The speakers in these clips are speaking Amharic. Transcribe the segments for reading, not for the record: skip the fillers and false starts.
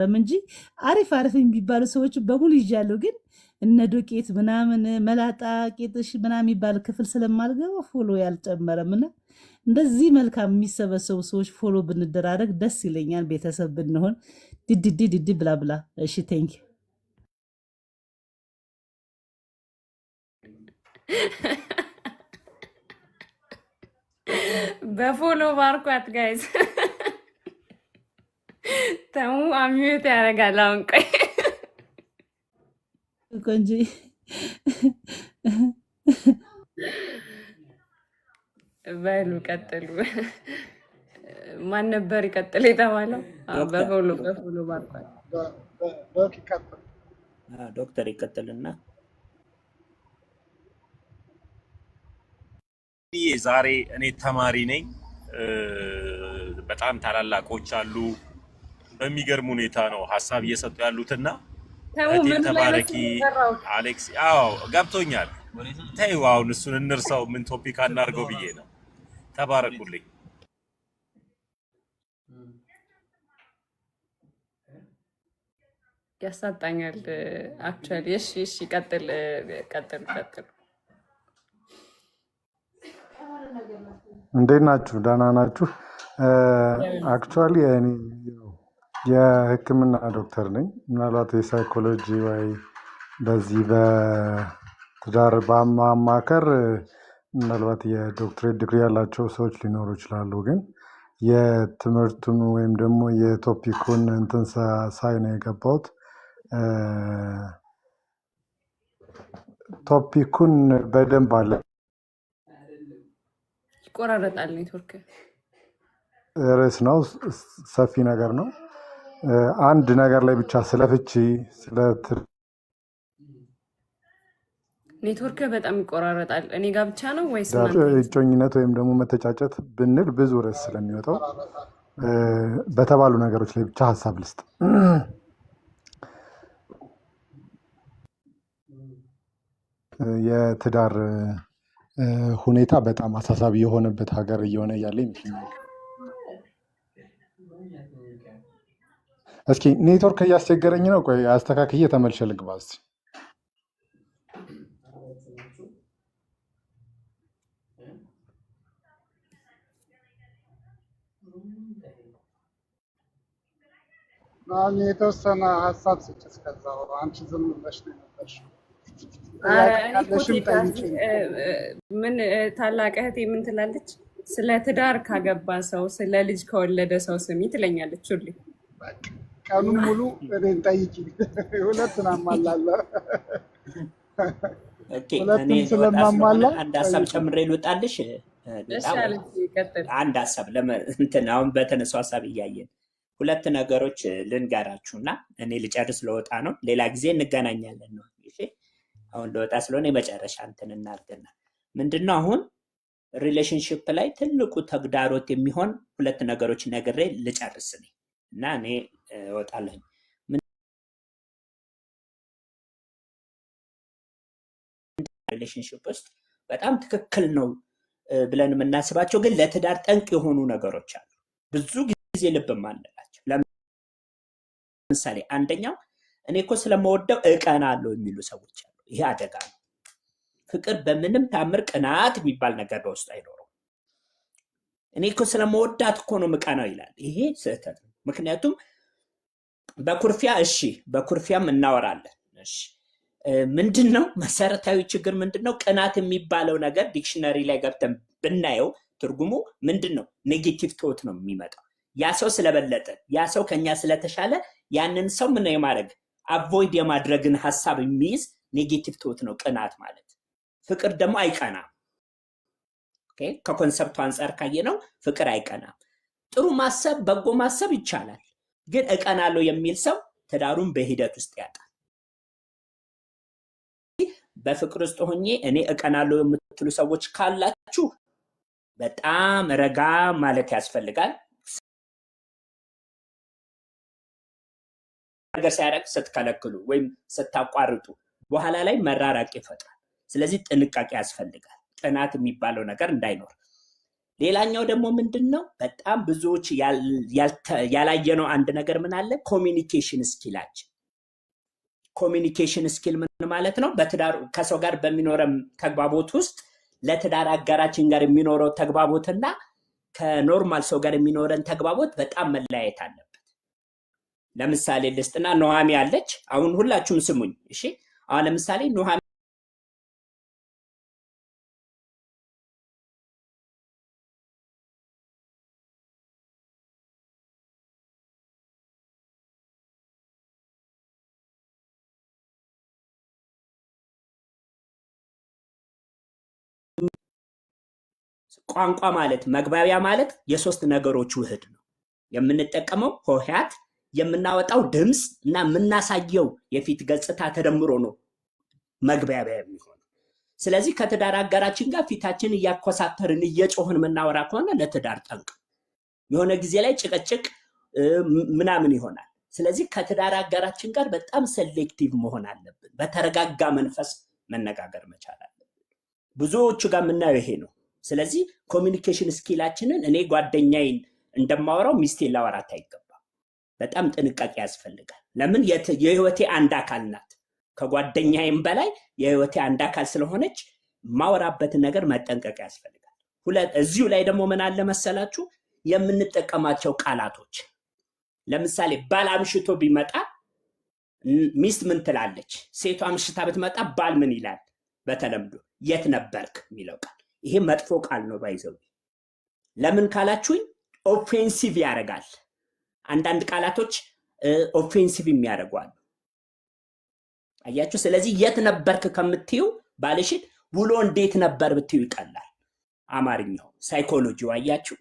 እንጂ አሪፍ አሪፍ የሚባሉ ሰዎች በሙሉ ይዣለሁ። ግን እነ ዶቄት ምናምን መላጣ ቄጥሽ ምናምን የሚባል ክፍል ስለማልገባ ፎሎ ያልጨመረም እና እንደዚህ መልካም የሚሰበሰቡ ሰዎች ፎሎ ብንደራረግ ደስ ይለኛል። ቤተሰብ ብንሆን ድድድ ብላ ብላ። እሺ ቴንክ በፎሎ ባርኳት ጋይዝ። ተሙ አሚዩት ያደርጋል። አሁን ቆይ ቆንጆ በሉ ቀጥሉ። ማን ነበር ይቀጥል የተባለው? በፎሎ ባርኳት ዶክተር ይቀጥልና ዛሬ እኔ ተማሪ ነኝ። በጣም ታላላቆች አሉ። በሚገርም ሁኔታ ነው ሀሳብ እየሰጡ ያሉትና ተባረኪ አሌክስ። አዎ ገብቶኛል። ተይው አሁን እሱን እንርሳው። ምን ቶፒክ አናርገው ብዬ ነው። ተባረኩልኝ። ያሳጣኛል አክቹአሊ። እሺ ቀጥል። እንዴት ናችሁ? ደህና ናችሁ? አክቹአሊ እኔ የሕክምና ዶክተር ነኝ። ምናልባት የሳይኮሎጂ ወይ በዚህ በትዳር በማማከር ምናልባት የዶክትሬት ዲግሪ ያላቸው ሰዎች ሊኖሩ ይችላሉ። ግን የትምህርቱን ወይም ደግሞ የቶፒኩን እንትን ሳይ ነው የገባሁት። ቶፒኩን በደንብ አለ ይቆራረጣል። ኔትወርክ ርዕስ ነው፣ ሰፊ ነገር ነው። አንድ ነገር ላይ ብቻ ስለ ፍቺ ስለ ኔትወርክ በጣም ይቆራረጣል። እኔ ጋር ብቻ ነው ወይስ እጮኝነት ወይም ደግሞ መተጫጨት ብንል ብዙ ርዕስ ስለሚወጣው በተባሉ ነገሮች ላይ ብቻ ሀሳብ ልስጥ። የትዳር ሁኔታ በጣም አሳሳቢ የሆነበት ሀገር እየሆነ ያለ ይመስለኛል። እስኪ ኔትወርክ እያስቸገረኝ ነው። ቆይ አስተካክዬ ተመልሼ ልግባ እስኪ። የተወሰነ ሀሳብ ስጭ። እስከዛው አንቺ ዝም ብለሽ ነው የነበርሽው። ምን ታላቅ እህቴ ምን ትላለች? ስለ ትዳር ካገባ ሰው ስለ ልጅ ከወለደ ሰው ስሚ ትለኛለች ሁሌ። ቀኑን ሙሉ እኔን ጠይቂ። ሁለቱን አሟላለሁ። ሁለቱን ስለማሟላ አንድ ሀሳብ ጨምሬ ልወጣልሽ። አንድ ሀሳብ እንትን አሁን በተነሱ ሀሳብ እያየን ሁለት ነገሮች ልንገራችሁና እኔ ልጨርስ ለወጣ ነው። ሌላ ጊዜ እንገናኛለን ነው። እሺ አሁን ለወጣ ስለሆነ የመጨረሻ እንትን እናርገና ምንድነው አሁን ሪሌሽንሺፕ ላይ ትልቁ ተግዳሮት የሚሆን ሁለት ነገሮች ነግሬ ልጨርስ ነኝ እና እኔ እወጣለሁ። ሪሌሽንሺፕ ውስጥ በጣም ትክክል ነው ብለን የምናስባቸው ግን ለትዳር ጠንቅ የሆኑ ነገሮች አሉ። ብዙ ጊዜ ልብ ማንላቸው። ለምሳሌ አንደኛው እኔ እኮ ስለመወደው እቀናለሁ የሚሉ ሰዎች አሉ። ይሄ አደጋ ነው። ፍቅር በምንም ታምር ቅናት የሚባል ነገር በውስጡ አይኖረውም። እኔ እኮ ስለመወዳት እኮ ነው ምቀናው ይላል። ይሄ ስህተት ነው። ምክንያቱም በኩርፊያ በኩርፊያም እናወራለን። እሺ ምንድነው መሰረታዊ ችግር ምንድነው? ቅናት የሚባለው ነገር ዲክሽነሪ ላይ ገብተን ብናየው ትርጉሙ ምንድነው? ኔጌቲቭ ቶት ነው የሚመጣው። ያ ሰው ስለበለጠ ያ ሰው ከኛ ስለተሻለ ያንን ሰው ምን የማድረግ አቮይድ የማድረግን ሐሳብ የሚይዝ ኔጌቲቭ ቶት ነው ቅናት ማለት። ፍቅር ደግሞ አይቀናም። ኦኬ ከኮንሰፕቱ አንፃር ካየነው ፍቅር አይቀናም። ጥሩ ማሰብ በጎ ማሰብ ይቻላል፣ ግን እቀናለሁ የሚል ሰው ትዳሩን በሂደት ውስጥ ያጣል። በፍቅር ውስጥ ሆኜ እኔ እቀናለሁ የምትሉ ሰዎች ካላችሁ በጣም ረጋ ማለት ያስፈልጋል። ነገር ሲያደርግ ስትከለክሉ ወይም ስታቋርጡ በኋላ ላይ መራራቅ ይፈጥራል። ስለዚህ ጥንቃቄ ያስፈልጋል፣ ቅናት የሚባለው ነገር እንዳይኖር። ሌላኛው ደግሞ ምንድነው በጣም ብዙዎች ያላየነው አንድ ነገር ምን አለ? ኮሚኒኬሽን ስኪላችን። ኮሚኒኬሽን ስኪል ምን ማለት ነው? በትዳር ከሰው ጋር በሚኖረን ተግባቦት ውስጥ ለትዳር አጋራችን ጋር የሚኖረው ተግባቦትና ከኖርማል ሰው ጋር የሚኖረን ተግባቦት በጣም መለያየት አለበት። ለምሳሌ ልስጥና ኑሃሚ አለች። አሁን ሁላችሁም ስሙኝ እሺ። አሁን ለምሳሌ ኑሃሚ ቋንቋ ማለት መግባቢያ ማለት የሶስት ነገሮች ውህድ ነው። የምንጠቀመው ሆሄያት፣ የምናወጣው ድምፅ እና የምናሳየው የፊት ገጽታ ተደምሮ ነው መግባቢያ የሚሆነው። ስለዚህ ከትዳር አጋራችን ጋር ፊታችን እያኮሳተርን እየጮህን የምናወራ ከሆነ ለትዳር ጠንቅ፣ የሆነ ጊዜ ላይ ጭቅጭቅ ምናምን ይሆናል። ስለዚህ ከትዳር አጋራችን ጋር በጣም ሴሌክቲቭ መሆን አለብን። በተረጋጋ መንፈስ መነጋገር መቻል አለብን። ብዙዎቹ ጋር የምናየው ይሄ ነው። ስለዚህ ኮሚኒኬሽን ስኪላችንን እኔ ጓደኛዬን እንደማወራው ሚስቴን ላወራት አይገባም። በጣም ጥንቃቄ ያስፈልጋል። ለምን? የህይወቴ አንድ አካል ናት። ከጓደኛዬም በላይ የህይወቴ አንድ አካል ስለሆነች ማወራበትን ነገር መጠንቀቅ ያስፈልጋል። እዚሁ ላይ ደግሞ ምን አለ መሰላችሁ? የምንጠቀማቸው ቃላቶች። ለምሳሌ ባል አምሽቶ ቢመጣ ሚስት ምን ትላለች? ሴቷ አምሽታ ብትመጣ ባል ምን ይላል? በተለምዶ የት ነበርክ የሚለው ቃል። ይሄ መጥፎ ቃል ነው ባይዘው። ለምን ካላችሁኝ ኦፌንሲቭ ያደርጋል። አንዳንድ ቃላቶች ኦፌንሲቭ የሚያደርጓሉ። አያችሁ? ስለዚህ የት ነበርክ ከምትዩ ባልሽን ውሎ እንዴት ነበር ብትዩ ይቀላል። አማርኛው ሳይኮሎጂው አያችሁ?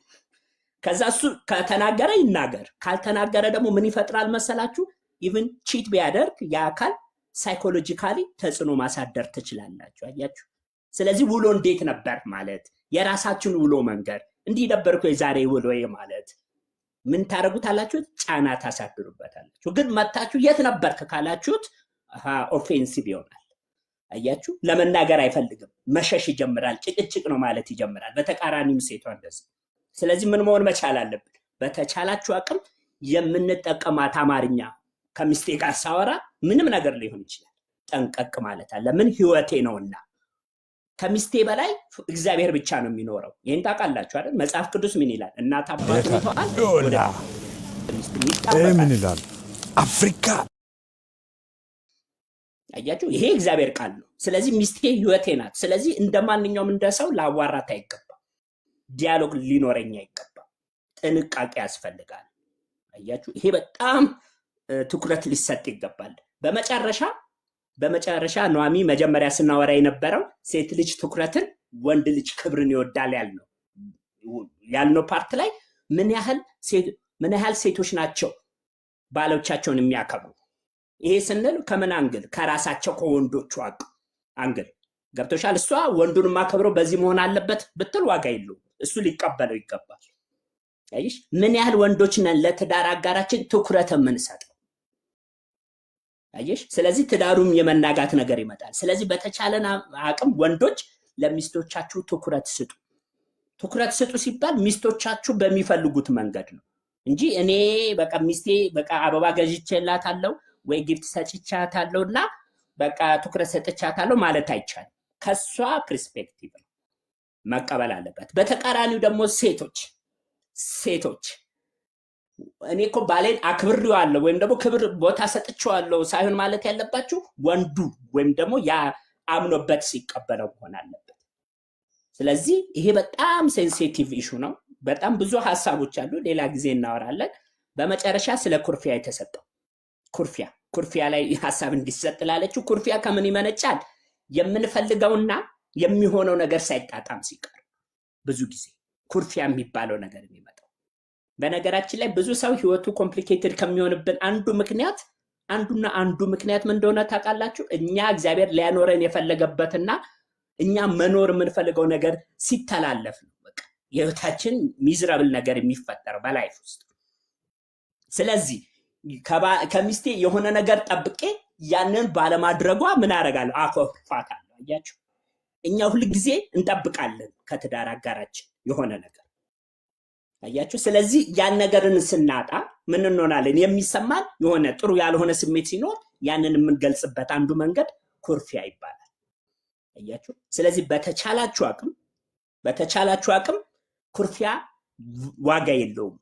ከዛ እሱ ከተናገረ ይናገር፣ ካልተናገረ ደግሞ ምን ይፈጥራል መሰላችሁ? ኢቭን ቺት ቢያደርግ የአካል ሳይኮሎጂካሊ ተጽዕኖ ማሳደር ትችላላችሁ። አያችሁ? ስለዚህ ውሎ እንዴት ነበር ማለት የራሳችን ውሎ መንገር፣ እንዲህ ነበርኩ የዛሬ ውሎ ማለት ምን ታረጉታላችሁ? ጫና ታሳድሩበታላችሁ። ግን መታችሁ የት ነበርክ ካላችሁት ኦፌንሲቭ ይሆናል። አያችሁ? ለመናገር አይፈልግም፣ መሸሽ ይጀምራል፣ ጭቅጭቅ ነው ማለት ይጀምራል። በተቃራኒም ሴቷ እንደዚህ። ስለዚህ ምን መሆን መቻል አለብን? በተቻላችሁ አቅም የምንጠቀማት አማርኛ ከሚስቴ ጋር ሳወራ ምንም ነገር ሊሆን ይችላል፣ ጠንቀቅ ማለት አለ። ምን? ህይወቴ ነውና ከሚስቴ በላይ እግዚአብሔር ብቻ ነው የሚኖረው። ይሄን ታውቃላችሁ አይደል? መጽሐፍ ቅዱስ ምን ይላል? እናት አባት ይተዋል፣ ምን ይላል? አፍሪካ። አያችሁ? ይሄ እግዚአብሔር ቃል ነው። ስለዚህ ሚስቴ ህይወቴ ናት። ስለዚህ እንደማንኛውም እንደሰው ላዋራት አይገባም፣ ዲያሎግ ሊኖረኝ አይገባም። ጥንቃቄ ያስፈልጋል። አያችሁ? ይሄ በጣም ትኩረት ሊሰጥ ይገባል። በመጨረሻ ኑሃሚ መጀመሪያ ስናወራ የነበረው ሴት ልጅ ትኩረትን፣ ወንድ ልጅ ክብርን ይወዳል ያልነው ፓርት ላይ ምን ያህል ሴቶች ናቸው ባሎቻቸውን የሚያከብሩ? ይሄ ስንል ከምን አንግል? ከራሳቸው ከወንዶቹ አንግል። ገብቶሻል? እሷ ወንዱን ማከብረው በዚህ መሆን አለበት ብትል ዋጋ የለውም፣ እሱ ሊቀበለው ይገባል። አይሽ? ምን ያህል ወንዶች ነን ለትዳር አጋራችን ትኩረት የምንሰጠው? አየሽ? ስለዚህ ትዳሩም የመናጋት ነገር ይመጣል። ስለዚህ በተቻለን አቅም ወንዶች ለሚስቶቻችሁ ትኩረት ስጡ። ትኩረት ስጡ ሲባል ሚስቶቻችሁ በሚፈልጉት መንገድ ነው እንጂ እኔ በቃ ሚስቴ በቃ አበባ ገዝቼላታለሁ ወይ ጊፍት ሰጥቻታለሁና በቃ ትኩረት ሰጥቻታለሁ ማለት አይቻልም። ከሷ ፐርስፔክቲቭ ነው መቀበል አለበት። በተቃራኒው ደግሞ ሴቶች እኔ እኮ ባሌን አክብሬዋለሁ ወይም ደግሞ ክብር ቦታ ሰጥቼዋለሁ ሳይሆን ማለት ያለባችሁ ወንዱ ወይም ደግሞ ያ አምኖበት ሲቀበለው መሆን አለበት። ስለዚህ ይሄ በጣም ሴንሲቲቭ ኢሹ ነው። በጣም ብዙ ሐሳቦች አሉ፣ ሌላ ጊዜ እናወራለን። በመጨረሻ ስለ ኩርፊያ የተሰጠው ኩርፊያ ላይ ሐሳብ እንዲሰጥ ላለችው፣ ኩርፊያ ከምን ይመነጫል? የምንፈልገውና የሚሆነው ነገር ሳይጣጣም ሲቀር ብዙ ጊዜ ኩርፊያ የሚባለው ነገር የሚመጣው። በነገራችን ላይ ብዙ ሰው ህይወቱ ኮምፕሊኬትድ ከሚሆንብን አንዱ ምክንያት ምን እንደሆነ ታውቃላችሁ? እኛ እግዚአብሔር ሊያኖረን የፈለገበትና እኛ መኖር የምንፈልገው ነገር ሲተላለፍ ነው። በቃ የህይወታችን ሚዝራብል ነገር የሚፈጠረው በላይፍ ውስጥ። ስለዚህ ከሚስቴ የሆነ ነገር ጠብቄ ያንን ባለማድረጓ ምን አደርጋለሁ? አኮርፋታለሁ። አያችሁ? እኛ ሁል ጊዜ እንጠብቃለን ከትዳር አጋራችን የሆነ ነገር አያችሁ። ስለዚህ ያን ነገርን ስናጣ ምን እንሆናለን? የሚሰማን የሆነ ጥሩ ያልሆነ ስሜት ሲኖር ያንን የምንገልጽበት አንዱ መንገድ ኩርፊያ ይባላል። አያችሁ። ስለዚህ በተቻላችሁ አቅም ኩርፊያ ዋጋ የለውም።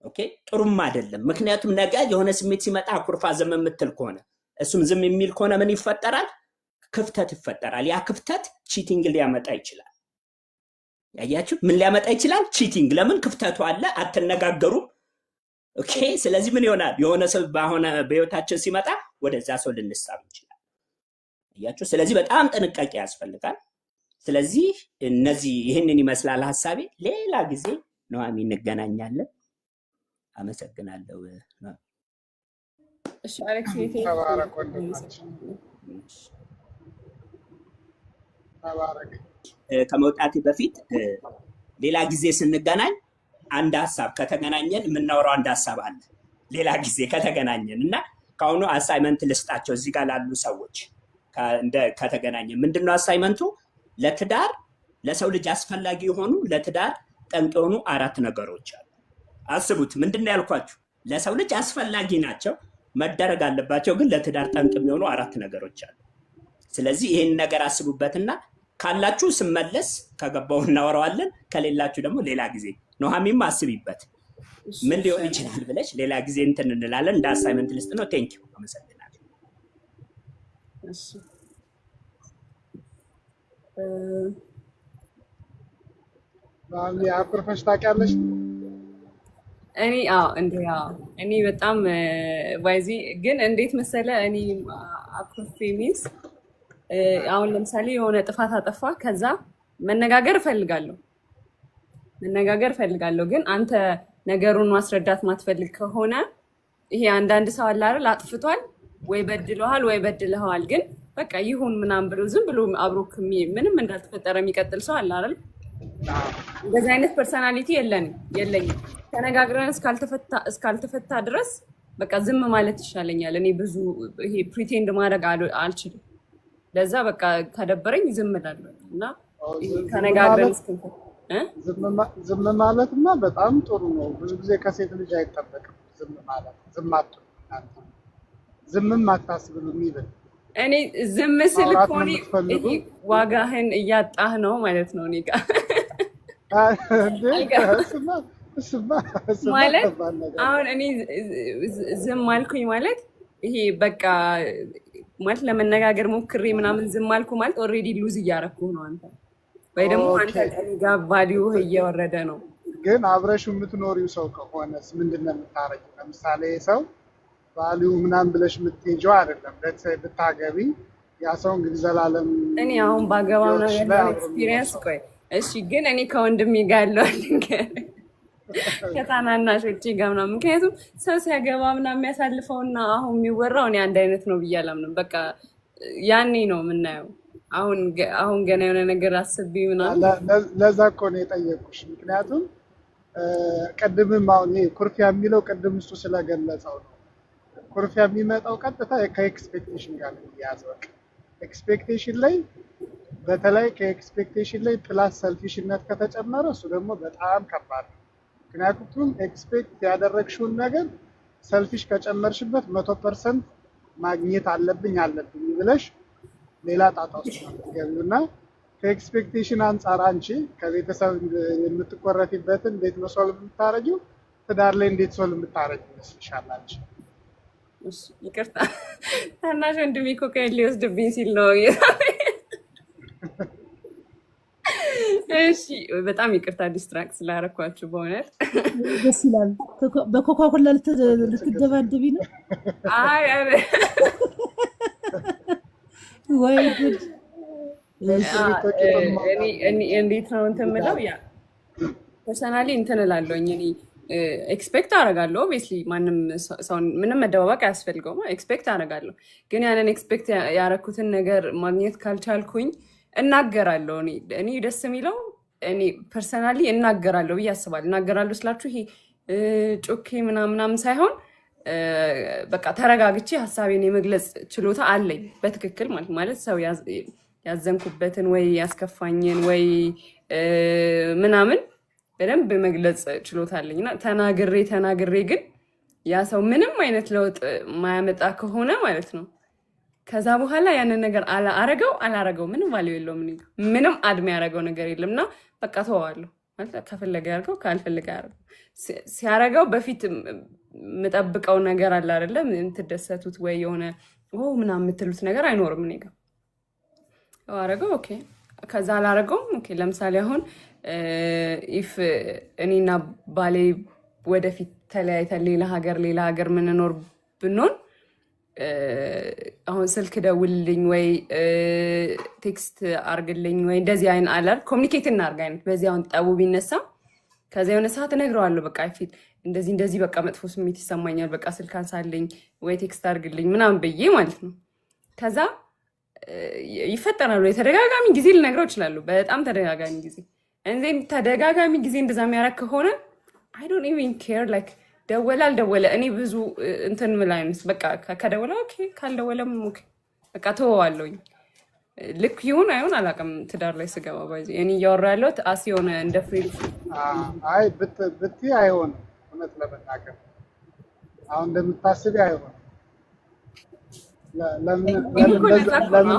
ኦኬ፣ ጥሩም አይደለም። ምክንያቱም ነገ የሆነ ስሜት ሲመጣ ኩርፋ ዝም የምትል ከሆነ እሱም ዝም የሚል ከሆነ ምን ይፈጠራል? ክፍተት ይፈጠራል። ያ ክፍተት ቺቲንግ ሊያመጣ ይችላል። ያያችሁ ምን ሊያመጣ ይችላል? ቺቲንግ። ለምን? ክፍተቱ አለ፣ አትነጋገሩም። ኦኬ፣ ስለዚህ ምን ይሆናል? የሆነ ሰው በህይወታችን ሲመጣ ወደዛ ሰው ልንሳብ እንችላለን። ያያችሁ፣ ስለዚህ በጣም ጥንቃቄ ያስፈልጋል። ስለዚህ ይህንን ይመስላል ሐሳቤ። ሌላ ጊዜ ኑሃሚ እንገናኛለን። አመሰግናለሁ። እሺ አሌክስ ተባረክ ወንድማችን ተባረክ። ከመውጣቴ በፊት ሌላ ጊዜ ስንገናኝ አንድ ሐሳብ ከተገናኘን የምናወራው አንድ ሐሳብ አለ። ሌላ ጊዜ ከተገናኘን እና ከአሁኑ አሳይመንት ልስጣቸው እዚህ ጋር ላሉ ሰዎች ከተገናኘን ምንድነው አሳይመንቱ? ለትዳር ለሰው ልጅ አስፈላጊ የሆኑ ለትዳር ጠንቅ የሆኑ 4 ነገሮች አሉ። አስቡት፣ ምንድነው ያልኳችሁ? ለሰው ልጅ አስፈላጊ ናቸው፣ መደረግ አለባቸው፣ ግን ለትዳር ጠንቅ የሚሆኑ 4 ነገሮች አሉ። ስለዚህ ይሄን ነገር አስቡበትና ካላችሁ ስመለስ ከገባው እናወራዋለን፣ ከሌላችሁ ደግሞ ሌላ ጊዜ ኑሃሚም አስቢበት ምን ሊሆን ይችላል ብለሽ ሌላ ጊዜ እንትን እንላለን። እንደ አሳይመንት ልስጥ ነው። ቴንክ ዩ፣ አመሰግናለሁ። እሺ አኩርፈሽ ታውቂያለሽ? እኔ በጣም ዋይዚ ግን እንዴት መሰለ እኔ አኩርፌ ሚስ አሁን ለምሳሌ የሆነ ጥፋት አጠፋ፣ ከዛ መነጋገር እፈልጋለሁ ግን አንተ ነገሩን ማስረዳት ማትፈልግ ከሆነ ይሄ አንዳንድ ሰው አለ አይደል? አጥፍቷል ወይ በድለዋል ወይ በድለዋል፣ ግን በቃ ይሁን ምናምን ብሎ ዝም ብሎ አብሮክ ምንም እንዳልተፈጠረ የሚቀጥል ሰው አለ አይደል? እንደዚህ አይነት ፐርሰናሊቲ የለኝም። ተነጋግረን እስካልተፈታ ድረስ በቃ ዝም ማለት ይሻለኛል። እኔ ብዙ ይሄ ፕሪቴንድ ማድረግ አልችልም። ለዛ በቃ ከደበረኝ ዝም እላለሁ እና ተነጋግረን ዝም ማለትማ በጣም ጥሩ ነው። ብዙ ጊዜ ከሴት ልጅ አይጠበቅም ዝም ማለት። ዝምም አታስብም ይብል እኔ ዝም ስል እኮ ዋጋህን እያጣህ ነው ማለት ነው። እኔ ጋር ማለት አሁን እኔ ዝም አልኩኝ ማለት ይሄ በቃ ማለት ለመነጋገር ሞክሬ ምናምን ዝም አልኩ ማለት ኦልሬዲ ሉዝ እያረኩ ነው አንተ ወይ ደግሞ አንተ ጋር ቫልዩህ እየወረደ ነው። ግን አብረሽ የምትኖሪው ሰው ከሆነስ ምንድን ነው የምታረጊው? ለምሳሌ ሰው ቫልዩ ምናምን ብለሽ የምትሄጂው አይደለም። ብታገቢ ያ ሰው እንግዲህ ዘላለም እኔ አሁን ባገባው ነገር ኤክስፒሪየንስ ቆይ እሺ፣ ግን እኔ ከወንድሜ ጋር ያለው ከታናናሾቼ ጋር ምናምን ምክንያቱም ሰው ሲያገባ ምናምን የሚያሳልፈውና አሁን የሚወራው እኔ አንድ አይነት ነው ብዬ አላምንም። በቃ ያኔ ነው የምናየው። አሁን ገና የሆነ ነገር አስቤ ምናምን ለዛ እኮ ነው የጠየኩሽ። ምክንያቱም ቅድምም አሁን ይሄ ኩርፊያ የሚለው ቅድም እሱ ስለገለጸው ነው። ኩርፊያ የሚመጣው ቀጥታ ከኤክስፔክቴሽን ጋር ነው የሚያያዝ። በቃ ኤክስፔክቴሽን ላይ በተለይ ከኤክስፔክቴሽን ላይ ፕላስ ሰልፊሽነት ከተጨመረ እሱ ደግሞ በጣም ከባድ ነው። ምክንያቱም ኤክስፔክት ያደረግሽውን ነገር ሰልፊሽ ከጨመርሽበት 100% ማግኘት አለብኝ ብለሽ ሌላ ጣጣ ውስጥ ነው የምትገቢው እና ከኤክስፔክቴሽን አንጻር አንቺ ከቤተሰብ የምትቆረፊበትን እንዴት ነው ሶልቭ የምታረጊው? ትዳር ላይ እንዴት ሶልቭ የምታረጊው ይመስልሻል አንቺ? ይቅርታ ታናሽ ወንድሜ እኮ ከእኔ ሊወስድብኝ ሲል ነው። እሺ በጣም ይቅርታ ዲስትራክት ስላደረኳችሁ በእውነት ደስ ይላል። በኮካኮላ ልትደባደቢ ነው? አይ ወይ ጉድ! እንዴት ነው እንትን የምለው ያ ፐርሰናሊ እንትን እላለሁኝ እኔ ኤክስፔክት አደርጋለሁ። ኦብቪየስሊ ማንም ሰው ምንም መደባበቅ አያስፈልገውም። ኤክስፔክት አደርጋለሁ፣ ግን ያንን ኤክስፔክት ያደረኩትን ነገር ማግኘት ካልቻልኩኝ እናገራለሁ። እኔ ደስ የሚለው እኔ ፐርሰናሊ እናገራለሁ ብዬ አስባለሁ። እናገራለሁ ስላችሁ ይሄ ጮኬ ምናምን ሳይሆን በቃ ተረጋግቼ ሀሳቤን የመግለጽ ችሎታ አለኝ በትክክል ማለት ሰው ያዘንኩበትን ወይ ያስከፋኝን ወይ ምናምን በደንብ መግለጽ ችሎታ አለኝና ተናግሬ ግን ያ ሰው ምንም አይነት ለውጥ ማያመጣ ከሆነ ማለት ነው ከዛ በኋላ ያንን ነገር አላረገው ምንም ቫልዩ የለውም ምንም አድሜ ያረገው ነገር የለምና በቃ ተዋዋለሁ ማለት ከፈለገ ያርገው ካልፈለገ ያርገው ሲያረገው በፊት መጠብቀው ነገር አለ አይደለም እንትደሰቱት ወይ የሆነ ምናምን የምትሉት ነገር አይኖርም እኔ ጋር አረገው ኦኬ ከዛ አላረገው ኦኬ ለምሳሌ አሁን ኢፍ እኔና ባሌ ወደፊት ተለያይተን ሌላ ሀገር ምንኖር ብንሆን አሁን ስልክ ደውልልኝ ወይ ቴክስት አርግልኝ ወይ እንደዚህ አይነት አላር ኮሙኒኬት እናርጋ አይነት በዚህ አሁን ጠቡ ቢነሳ ከዛ የሆነ ሰዓት እነግረዋለሁ በቃ ፊት እንደዚህ በቃ መጥፎ ስሜት ይሰማኛል በቃ ስልክ አንሳልኝ ወይ ቴክስት አርግልኝ ምናምን ብዬ ማለት ነው ከዛ ይፈጠራሉ የተደጋጋሚ ጊዜ ልነግረው እችላለሁ በጣም ተደጋጋሚ ጊዜ እንዴም ተደጋጋሚ ጊዜ እንደዛ የሚያረክ ከሆነ I don't even care like ደወለ እኔ ብዙ እንትን ምላይምስ በቃ ከደወለ ኦኬ ካልደወለም ኦኬ በቃ ተወዋለሁኝ ልክ ይሁን አይሁን አላውቅም ትዳር ላይ ስገባ ባይዚ እኔ እያወራለሁ አስ የሆነ እንደ ፍሬንድ አይ ብት አይሆን እውነት ለመናገር አሁን እንደምታስቢ አይሆን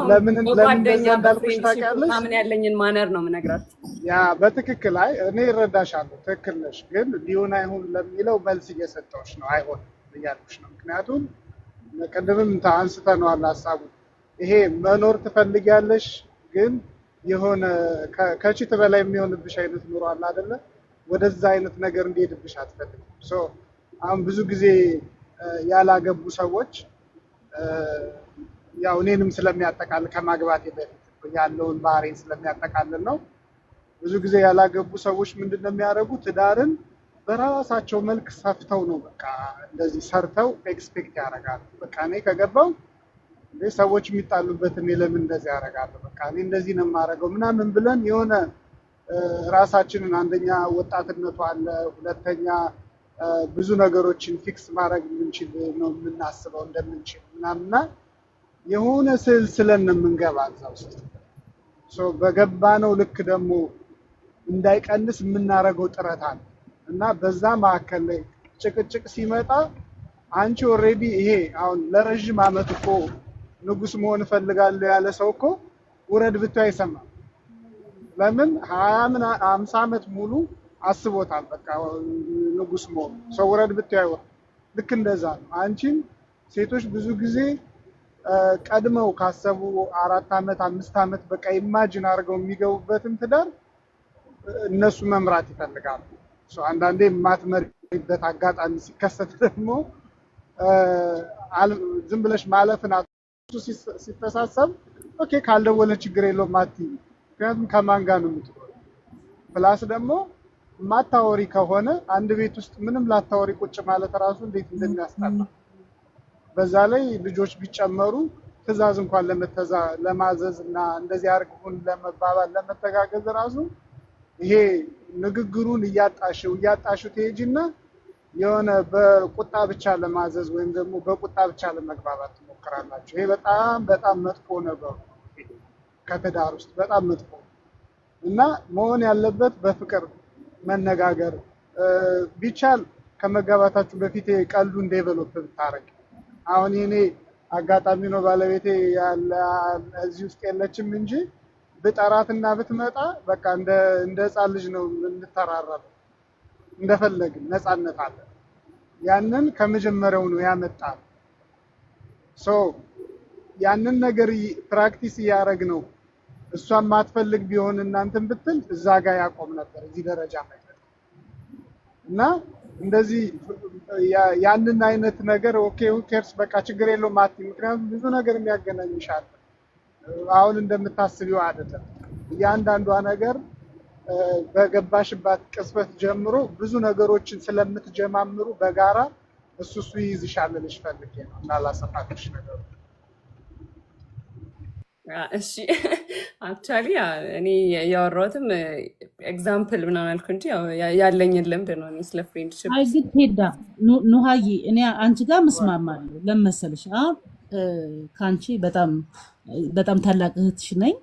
ለምን እንዳልኩሽ ታውቂያለሽ ምን ያለኝን ማነር ነው የምነግራችሁ ያ በትክክል አይ እኔ እረዳሻለሁ ትክክል ነሽ ግን ሊሆን አይሆን ለሚለው መልስ እየሰጠሁሽ ነው አይሆን እያልኩሽ ነው ምክንያቱም ቀደምም አንስተነዋል ሀሳቡ ይሄ መኖር ትፈልጊያለሽ ግን የሆነ ከቺት በላይ የሚሆንብሽ አይነት ኑሮ አለ አይደለ ወደዛ አይነት ነገር እንዲሄድብሽ አትፈልጊም ሶ አሁን ብዙ ጊዜ ያላገቡ ሰዎች ያው እኔንም ስለሚያጠቃልል ከማግባቴ በፊት ያለውን ባህሪን ስለሚያጠቃልል ነው ብዙ ጊዜ ያላገቡ ሰዎች ምንድነው የሚያደርጉት ትዳርን በራሳቸው መልክ ሰፍተው ነው በቃ እንደዚህ ሰርተው ኤክስፔክት ያደርጋሉ በቃ እኔ ከገባው ሰዎች የሚጣሉበት እኔ ለምን እንደዚህ ያደርጋለሁ በቃ እኔ እንደዚህ ነው የማደርገው ምናምን ብለን የሆነ ራሳችንን አንደኛ ወጣትነቱ አለ ሁለተኛ ብዙ ነገሮችን ፊክስ ማድረግ የምንችል ነው የምናስበው እንደምንችል ምናምና የሆነ ስለን የምንገባ እዛው ውስጥ ሶ በገባነው ልክ ደግሞ እንዳይቀንስ የምናደርገው ጥረት አለ እና በዛ ማዕከል ላይ ጭቅጭቅ ሲመጣ አንቺ ኦሬዲ ይሄ አሁን ለረጅም ዓመት እኮ ንጉስ መሆን ፈልጋለሁ ያለ ሰው እኮ ውረድ ብታይ አይሰማም ለምን 50 ዓመት ሙሉ አስቦታል በቃ ንጉስ መሆን ሰው ውረድ ብታይ ልክ እንደዛ ነው አንቺን ሴቶች ብዙ ጊዜ ቀድመው ካሰቡ 4 ዓመት 5 ዓመት በቃ ኢማጂን አድርገው የሚገቡበትን ትዳር እነሱ መምራት ይፈልጋሉ ሶ አንዳንዴ ማትመሪበት አጋጣሚ ሲከሰት ደግሞ ዝም ብለሽ ማለፍን ሲተሳሰብ ኦኬ ካልደወለ ችግር የለውም አትይ ምክንያቱም ከማን ጋር ነው የምትኖረው ፕላስ ደግሞ ማታወሪ ከሆነ አንድ ቤት ውስጥ ምንም ላታወሪ ቁጭ ማለት ራሱ እንዴት እንደሚያስጠላ በዛ ላይ ልጆች ቢጨመሩ ትዕዛዝ እንኳን ለማዘዝ እና እንደዚህ አርጉን ለመባባል ለመተጋገዝ ራሱ ይሄ ንግግሩን እያጣሽው ትሄጂና የሆነ በቁጣ ብቻ ለማዘዝ ወይም ደግሞ በቁጣ ብቻ ለመግባባት ትሞክራላችሁ ይሄ በጣም መጥፎ ነገር ከትዳር ውስጥ በጣም መጥፎ እና መሆን ያለበት በፍቅር መነጋገር ቢቻል ከመጋባታችሁ በፊት ቀልዱን ዴቨሎፕ ብታረግ አሁን እኔ አጋጣሚ ነው ባለቤቴ ያለ እዚህ ውስጥ የለችም እንጂ በጠራትና ብትመጣ በቃ እንደ ህፃን ልጅ ነው እንተራራለን እንደፈለግን ነፃነት አለ ያንን ከመጀመሪያው ነው ያመጣል ሶ ያንን ነገር ፕራክቲስ ያረግ ነው እሷን ማትፈልግ ቢሆን እናንተን ብትል እዛ ጋር ያቆም ነበር እዚህ ደረጃ ማለት እና እንደዚህ ያንን አይነት ነገር ኦኬ ኬርስ በቃ ችግር የለውም ማቲ ምክንያቱም ብዙ ነገር የሚያገናኝሻል አሁን እንደምታስቢው አይደለም እያንዳንዷ ነገር በገባሽባት ቅስበት ጀምሮ ብዙ ነገሮችን ስለምትጀማምሩ በጋራ እሱ ይይዝሻል ልሽ ፈልጌ ነው እና ላሰፋሽ ነገር እሺ አክቹአሊ እኔ ያወራሁትም ኤግዛምፕል ምናምን አልኩ እንጂ ያለኝን ልምድ ነው እኔ ስለ ፍሬንድሺፕ አይ ግን ሄዳ ኑሃዬ እኔ አንቺ ጋር መስማማለሁ ለመሰለሽ ካንቺ በጣም ታላቅ እህትሽ ነኝ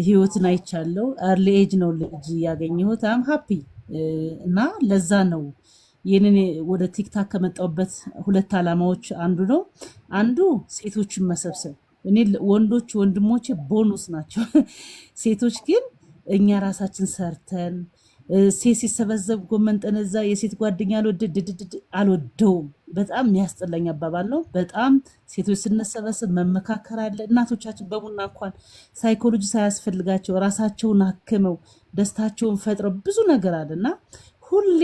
ህይወትን አይቻለሁ አርሊ ኤጅ ነው ልጅ ያገኘሁት አም ሃፒ እና ለዛ ነው ይህንን ወደ ቲክታክ ከመጣሁበት ሁለት ዓላማዎች አንዱ ነው። አንዱ ሴቶችን መሰብሰብ። እኔ ወንዶች ወንድሞቼ ቦኑስ ናቸው። ሴቶች ግን እኛ ራሳችን ሰርተን ሴት ሲሰበሰብ ጎመን ጠነዛ የሴት ጓደኛ አልወደውም። በጣም የሚያስጠላኝ አባባል ነው። በጣም ሴቶች ስንሰበሰብ መመካከር አለ። እናቶቻችን በቡና እንኳን ሳይኮሎጂ ሳያስፈልጋቸው ራሳቸውን አክመው ደስታቸውን ፈጥረው ብዙ ነገር አለ እና ሁሌ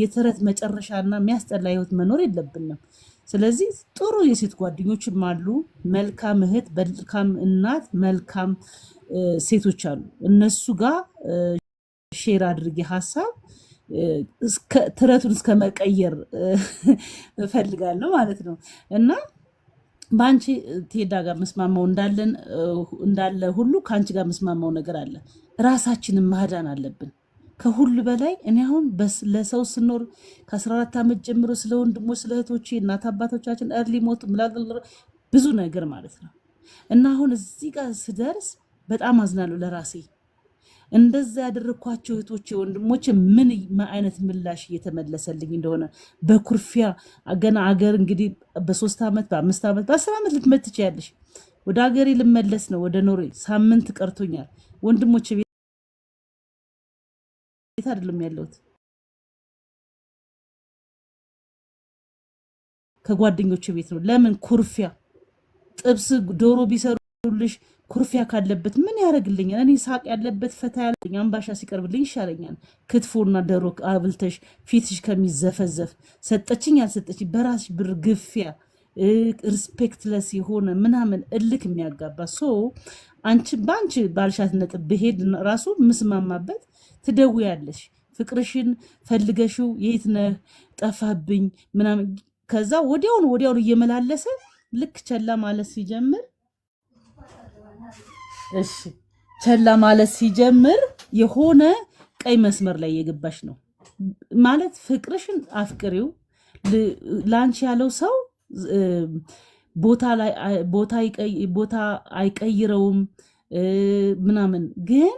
የተረት መጨረሻና የሚያስጠላ ህይወት መኖር የለብንም። ስለዚህ ጥሩ የሴት ጓደኞችም አሉ፣ መልካም እህት፣ መልካም እናት፣ መልካም ሴቶች አሉ። እነሱ ጋር ሼር አድርጌ ሀሳብ ትረቱን እስከ መቀየር እፈልጋለሁ ማለት ነው እና በአንቺ ቴዳ ጋር መስማማው እንዳለ ሁሉ ከአንቺ ጋር መስማማው ነገር አለ። ራሳችንን ማዳን አለብን። ከሁሉ በላይ እኔ አሁን ለሰው ስኖር ከ14 ዓመት ጀምሮ ስለ ወንድሞች ስለ እህቶቼ እናት አባቶቻችን እርሊ ሞት ብዙ ነገር ማለት ነው እና አሁን እዚህ ጋር ስደርስ በጣም አዝናለሁ ለራሴ። እንደዛ ያደረኳቸው እህቶቼ ወንድሞቼ ምን አይነት ምላሽ እየተመለሰልኝ እንደሆነ በኩርፊያ ገና አገር እንግዲህ በ3 ዓመት በ5 ዓመት በ10 ዓመት ልትመት ትችያለሽ። ወደ አገሬ ልመለስ ነው ወደ ኖሬ ሳምንት ቀርቶኛል። ወንድሞቼ ቤት አይደለም ያለሁት ከጓደኞቼ ቤት ነው። ለምን ኩርፊያ? ጥብስ ዶሮ ቢሰሩልሽ ኩርፊያ ካለበት ምን ያደርግልኛል? እኔ ሳቅ ያለበት ፈታ ያለኝ አምባሻ ሲቀርብልኝ ይሻለኛል። ክትፎና ዶሮ አብልተሽ ፊትሽ ከሚዘፈዘፍ ሰጠችኝ ያልሰጠችኝ በራስሽ ብር ግፊያ ሪስፔክትለስ የሆነ ምናምን እልክ የሚያጋባ አንቺ በአንቺ ባልሻት ነጥብ ብሄድ ራሱ ምስማማበት ትደውያለሽ። ፍቅርሽን ፈልገሽው የት ነህ ጠፋብኝ ምናምን ከዛ ወዲያውን እየመላለሰ ልክ ቸላ ማለት ሲጀምር የሆነ ቀይ መስመር ላይ የገባሽ ነው ማለት። ፍቅርሽን አፍቅሪው። ላንቺ ያለው ሰው ቦታ አይቀይረውም ምናምን ግን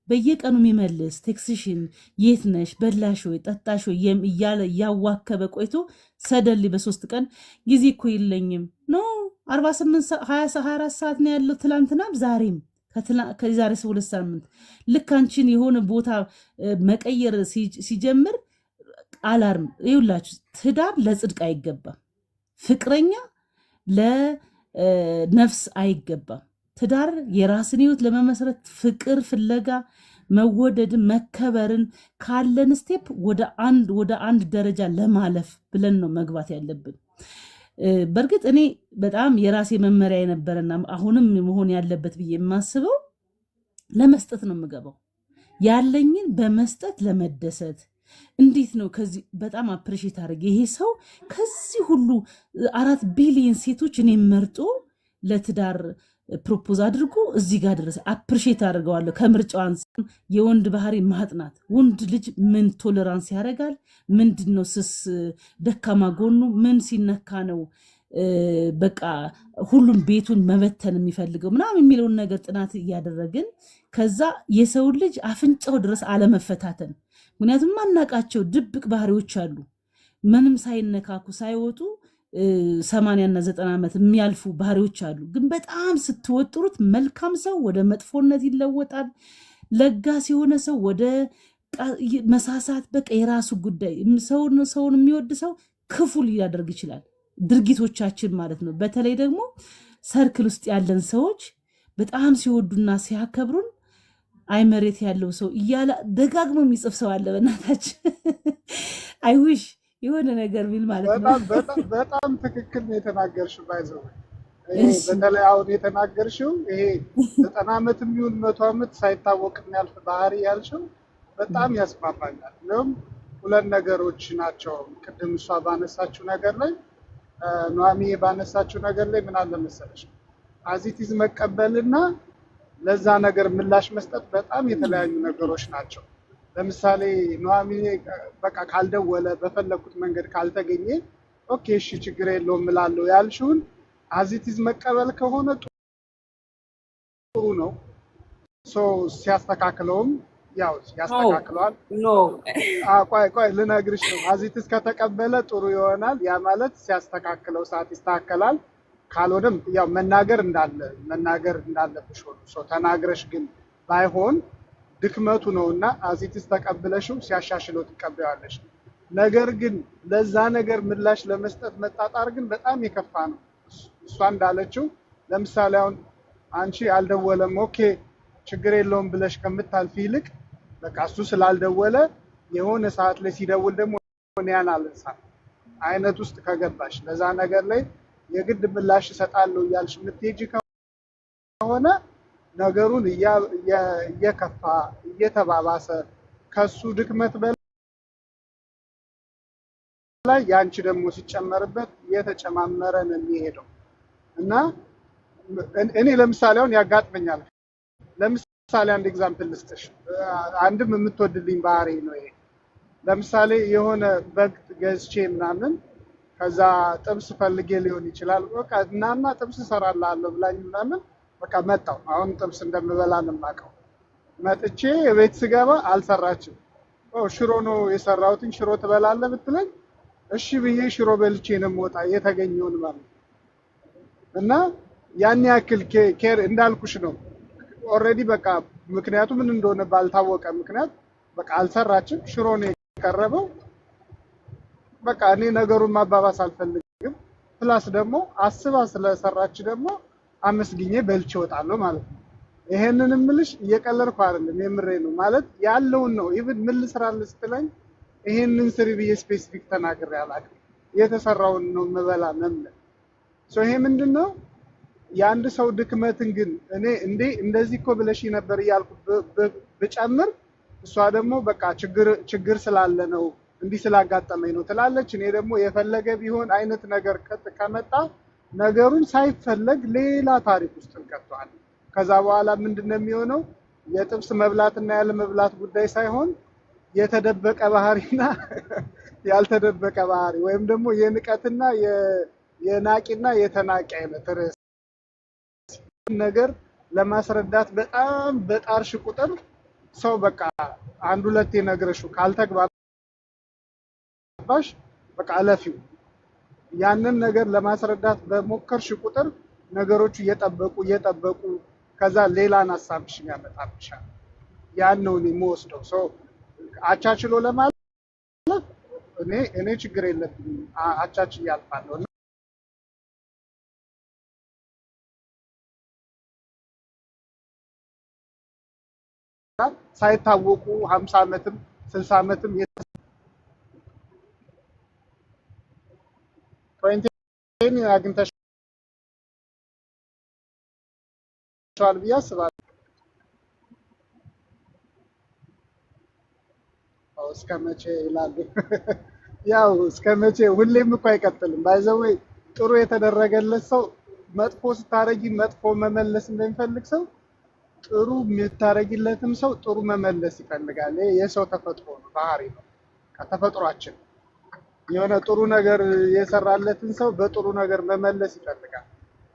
በየቀኑ የሚመልስ ቴክስሽን የት ነሽ በላሽ ወይ ጠጣሽ ወይ እያለ እያዋከበ ቆይቶ ሰደል በ3 ቀን ጊዜ እኮ የለኝም ኖ 48 24 ሰዓት ነው ያለው ትላንትናም ዛሬም ከዛሬ 2 ሳምንት ልክ አንቺን የሆነ ቦታ መቀየር ሲጀምር አላርም ይውላችሁ። ትዳር ለጽድቅ አይገባም። ፍቅረኛ ለነፍስ አይገባም። ትዳር የራስን ህይወት ለመመስረት ፍቅር ፍለጋ መወደድን መከበርን ካለን ስቴፕ ወደ አንድ ደረጃ ለማለፍ ብለን ነው መግባት ያለብን። በእርግጥ እኔ በጣም የራሴ መመሪያ የነበረና አሁንም መሆን ያለበት ብዬ የማስበው ለመስጠት ነው የምገባው። ያለኝን በመስጠት ለመደሰት እንዴት ነው ከዚህ በጣም አፕሪሺየት አድርጌ ይሄ ሰው ከዚህ ሁሉ 4 ቢሊዮን ሴቶች እኔ መርጦ ለትዳር ፕሮፖዝ አድርጎ እዚህ ጋር ድረስ አፕሪሺየት አድርገዋለሁ። ከምርጫው አንፃር የወንድ ባህሪ ማጥናት፣ ወንድ ልጅ ምን ቶለራንስ ያደርጋል፣ ምንድነው ስስ ደካማ ጎኑ ምን ሲነካ ነው በቃ ሁሉም ቤቱን መበተን የሚፈልገው ምናምን የሚለውን ነገር ጥናት እያደረግን ከዛ የሰው ልጅ አፍንጫው ድረስ አለመፈታተን። ምክንያቱም ማናቃቸው ድብቅ ባህሪዎች አሉ ምንም ሳይነካኩ ሳይወጡ 80 እና 90 ዓመት የሚያልፉ ባህሪዎች አሉ። ግን በጣም ስትወጥሩት መልካም ሰው ወደ መጥፎነት ይለወጣል። ለጋስ የሆነ ሰው ወደ መሳሳት በቃ የራሱ ጉዳይ። ሰውን የሚወድ ሰው ክፉ ሊያደርግ ይችላል። ድርጊቶቻችን ማለት ነው። በተለይ ደግሞ ሰርክል ውስጥ ያለን ሰዎች በጣም ሲወዱና ሲያከብሩን አይ መሬት ያለው ሰው እያለ ደጋግሞ የሚጽፍ ሰው አለ። በእናታችን አይውሽ የሆነ ነገር ቢል ማለት ነው። በጣም ትክክል ነው የተናገርሽው። ባይዘው በተለይ አሁን የተናገርሽው ይሄ 90 ዓመት የሚሆን 100 ዓመት ሳይታወቅ የሚያልፍ ባህሪ ያልሽው በጣም ያስማማኛል። እንደውም 2 ነገሮች ናቸው። ቅድም እሷ ባነሳችው ነገር ላይ ኑሐሚ ባነሳችው ነገር ላይ ምን አለ መሰለሽ አዚቲዝ መቀበልና ለዛ ነገር ምላሽ መስጠት በጣም የተለያዩ ነገሮች ናቸው። ለምሳሌ ኑሐሚ በቃ ካልደወለ በፈለኩት መንገድ ካልተገኘ ኦኬ እሺ ችግር የለውም እላለሁ ያልሽውን አዚቲዝ መቀበል ከሆነ ጥሩ ነው። ሲያስተካክለውም ያው ያስተካክለዋል። ኖ ቆይ ልነግርሽ ነው። አዚትስ ከተቀበለ ጥሩ ይሆናል። ያ ማለት ሲያስተካክለው ሰዓት ይስተካከላል። ካልሆነም ያው መናገር እንዳለብሽ ሆኖ ሰው ተናግረሽ ግን ባይሆን ድክመቱ ነውና አዚትስ ተቀብለሽው ሲያሻሽለው ትቀበያለሽ። ነገር ግን ለዛ ነገር ምላሽ ለመስጠት መጣጣር ግን በጣም የከፋ ነው። እሷ እንዳለችው ለምሳሌ አሁን አንቺ አልደወለም ኦኬ ችግር የለውም ብለሽ ከምታልፊ ይልቅ በቃ እሱ ስላልደወለ የሆነ ሰዓት ላይ ሲደውል ደግሞ ያን አልንሳ አይነት ውስጥ ከገባሽ ለዛ ነገር ላይ የግድ ምላሽ እሰጣለሁ እያልሽ የምትሄጂ ከሆነ ነገሩን እየከፋ እየተባባሰ ከሱ ድክመት በላይ ያንቺ ደግሞ ሲጨመርበት እየተጨማመረ ነው የሚሄደው እና እኔ ለምሳሌ አሁን ያጋጥመኛል። ለምሳሌ አንድ ኤግዛምፕል ልስጥሽ። አንድም የምትወድልኝ ባህሪ ነው ይሄ። ለምሳሌ የሆነ በግ ገዝቼ ምናምን ከዛ ጥብስ ፈልጌ ሊሆን ይችላል። በቃ እናና ጥብስ እሰራልሃለሁ ብላኝ ምናምን በቃ መጣሁ። አሁን ጥብስ እንደምበላ ነው የማውቀው። መጥቼ ቤት ስገባ አልሰራችም። ሽሮ ነው የሰራሁትን ሽሮ ትበላለህ ብትለኝ እሺ ብዬ ሽሮ በልቼ ነው የምወጣ የተገኘውን ማለት እና ያን ያክል ኬር እንዳልኩሽ ነው። ኦልሬዲ በቃ ምክንያቱ ምን እንደሆነ ባልታወቀ ምክንያት በቃ አልሰራችም። ሽሮ ነው የቀረበው። በቃ እኔ ነገሩን ማባባስ አልፈልግም። ፕላስ ደግሞ አስባ ስለሰራች ደግሞ አመስግኜ በልቼ እወጣለሁ ማለት ነው። ይሄንን እምልሽ እየቀለድኩ አይደለም፣ የምሬ ነው ማለት ያለውን ነው። ኢቭን ምን ልስራልህ ስትለኝ ይሄንን ስሪ ብዬ ስፔሲፊክ ተናግሬ አላውቅም። የተሰራውን ነው የምበላ መምለ ይሄ ምንድነው የአንድ ሰው ድክመትን ግን እኔ እንደዚህ እኮ ብለሽ ነበር እያልኩ ብጨምር እሷ ደግሞ በቃ ችግር ስላለ ነው እንዲህ ስላጋጠመኝ ነው ትላለች። እኔ ደግሞ የፈለገ ቢሆን አይነት ነገር ከመጣ ነገሩን ሳይፈለግ ሌላ ታሪክ ውስጥ እንከተዋለን። ከዛ በኋላ ምንድነው የሚሆነው? የጥብስ መብላትና ያለ መብላት ጉዳይ ሳይሆን የተደበቀ ባህሪና ያልተደበቀ ባህሪ ወይም ደግሞ የንቀትና የናቂና የተናቂ አይነት ርዕስ ነገር ለማስረዳት በጣም በጣርሽ ቁጥር ሰው በቃ አንድ ሁለቴ ነግረሽው ካልተግባባሽ በቃ አለፊው ያንን ነገር ለማስረዳት በሞከርሽ ቁጥር ነገሮቹ እየጠበቁ ከዛ ሌላን ሀሳብሽን ያመጣብሻል። ያን ነው እኔ የምወስደው። ሰው አቻችሎ ለማለት እኔ ችግር የለብኝም አቻችዬ አልፋለሁ። ሳይታወቁ 50 ዓመትም 60 ዓመትም ፖይንቴን አግኝተሻል ብዬ አስባለሁ። እስከ መቼ ይላሉ? ያው እስከ መቼ ሁሌም እኮ አይቀጥልም። ባይዘው ጥሩ የተደረገለት ሰው መጥፎ ስታረጊ መጥፎ መመለስ እንደሚፈልግ ሰው ጥሩ የምታረጊለትም ሰው ጥሩ መመለስ ይፈልጋል። የሰው ተፈጥሮ ነው፣ ባህሪ ነው፣ ከተፈጥሯችን የሆነ ጥሩ ነገር የሰራለትን ሰው በጥሩ ነገር መመለስ ይፈልጋል።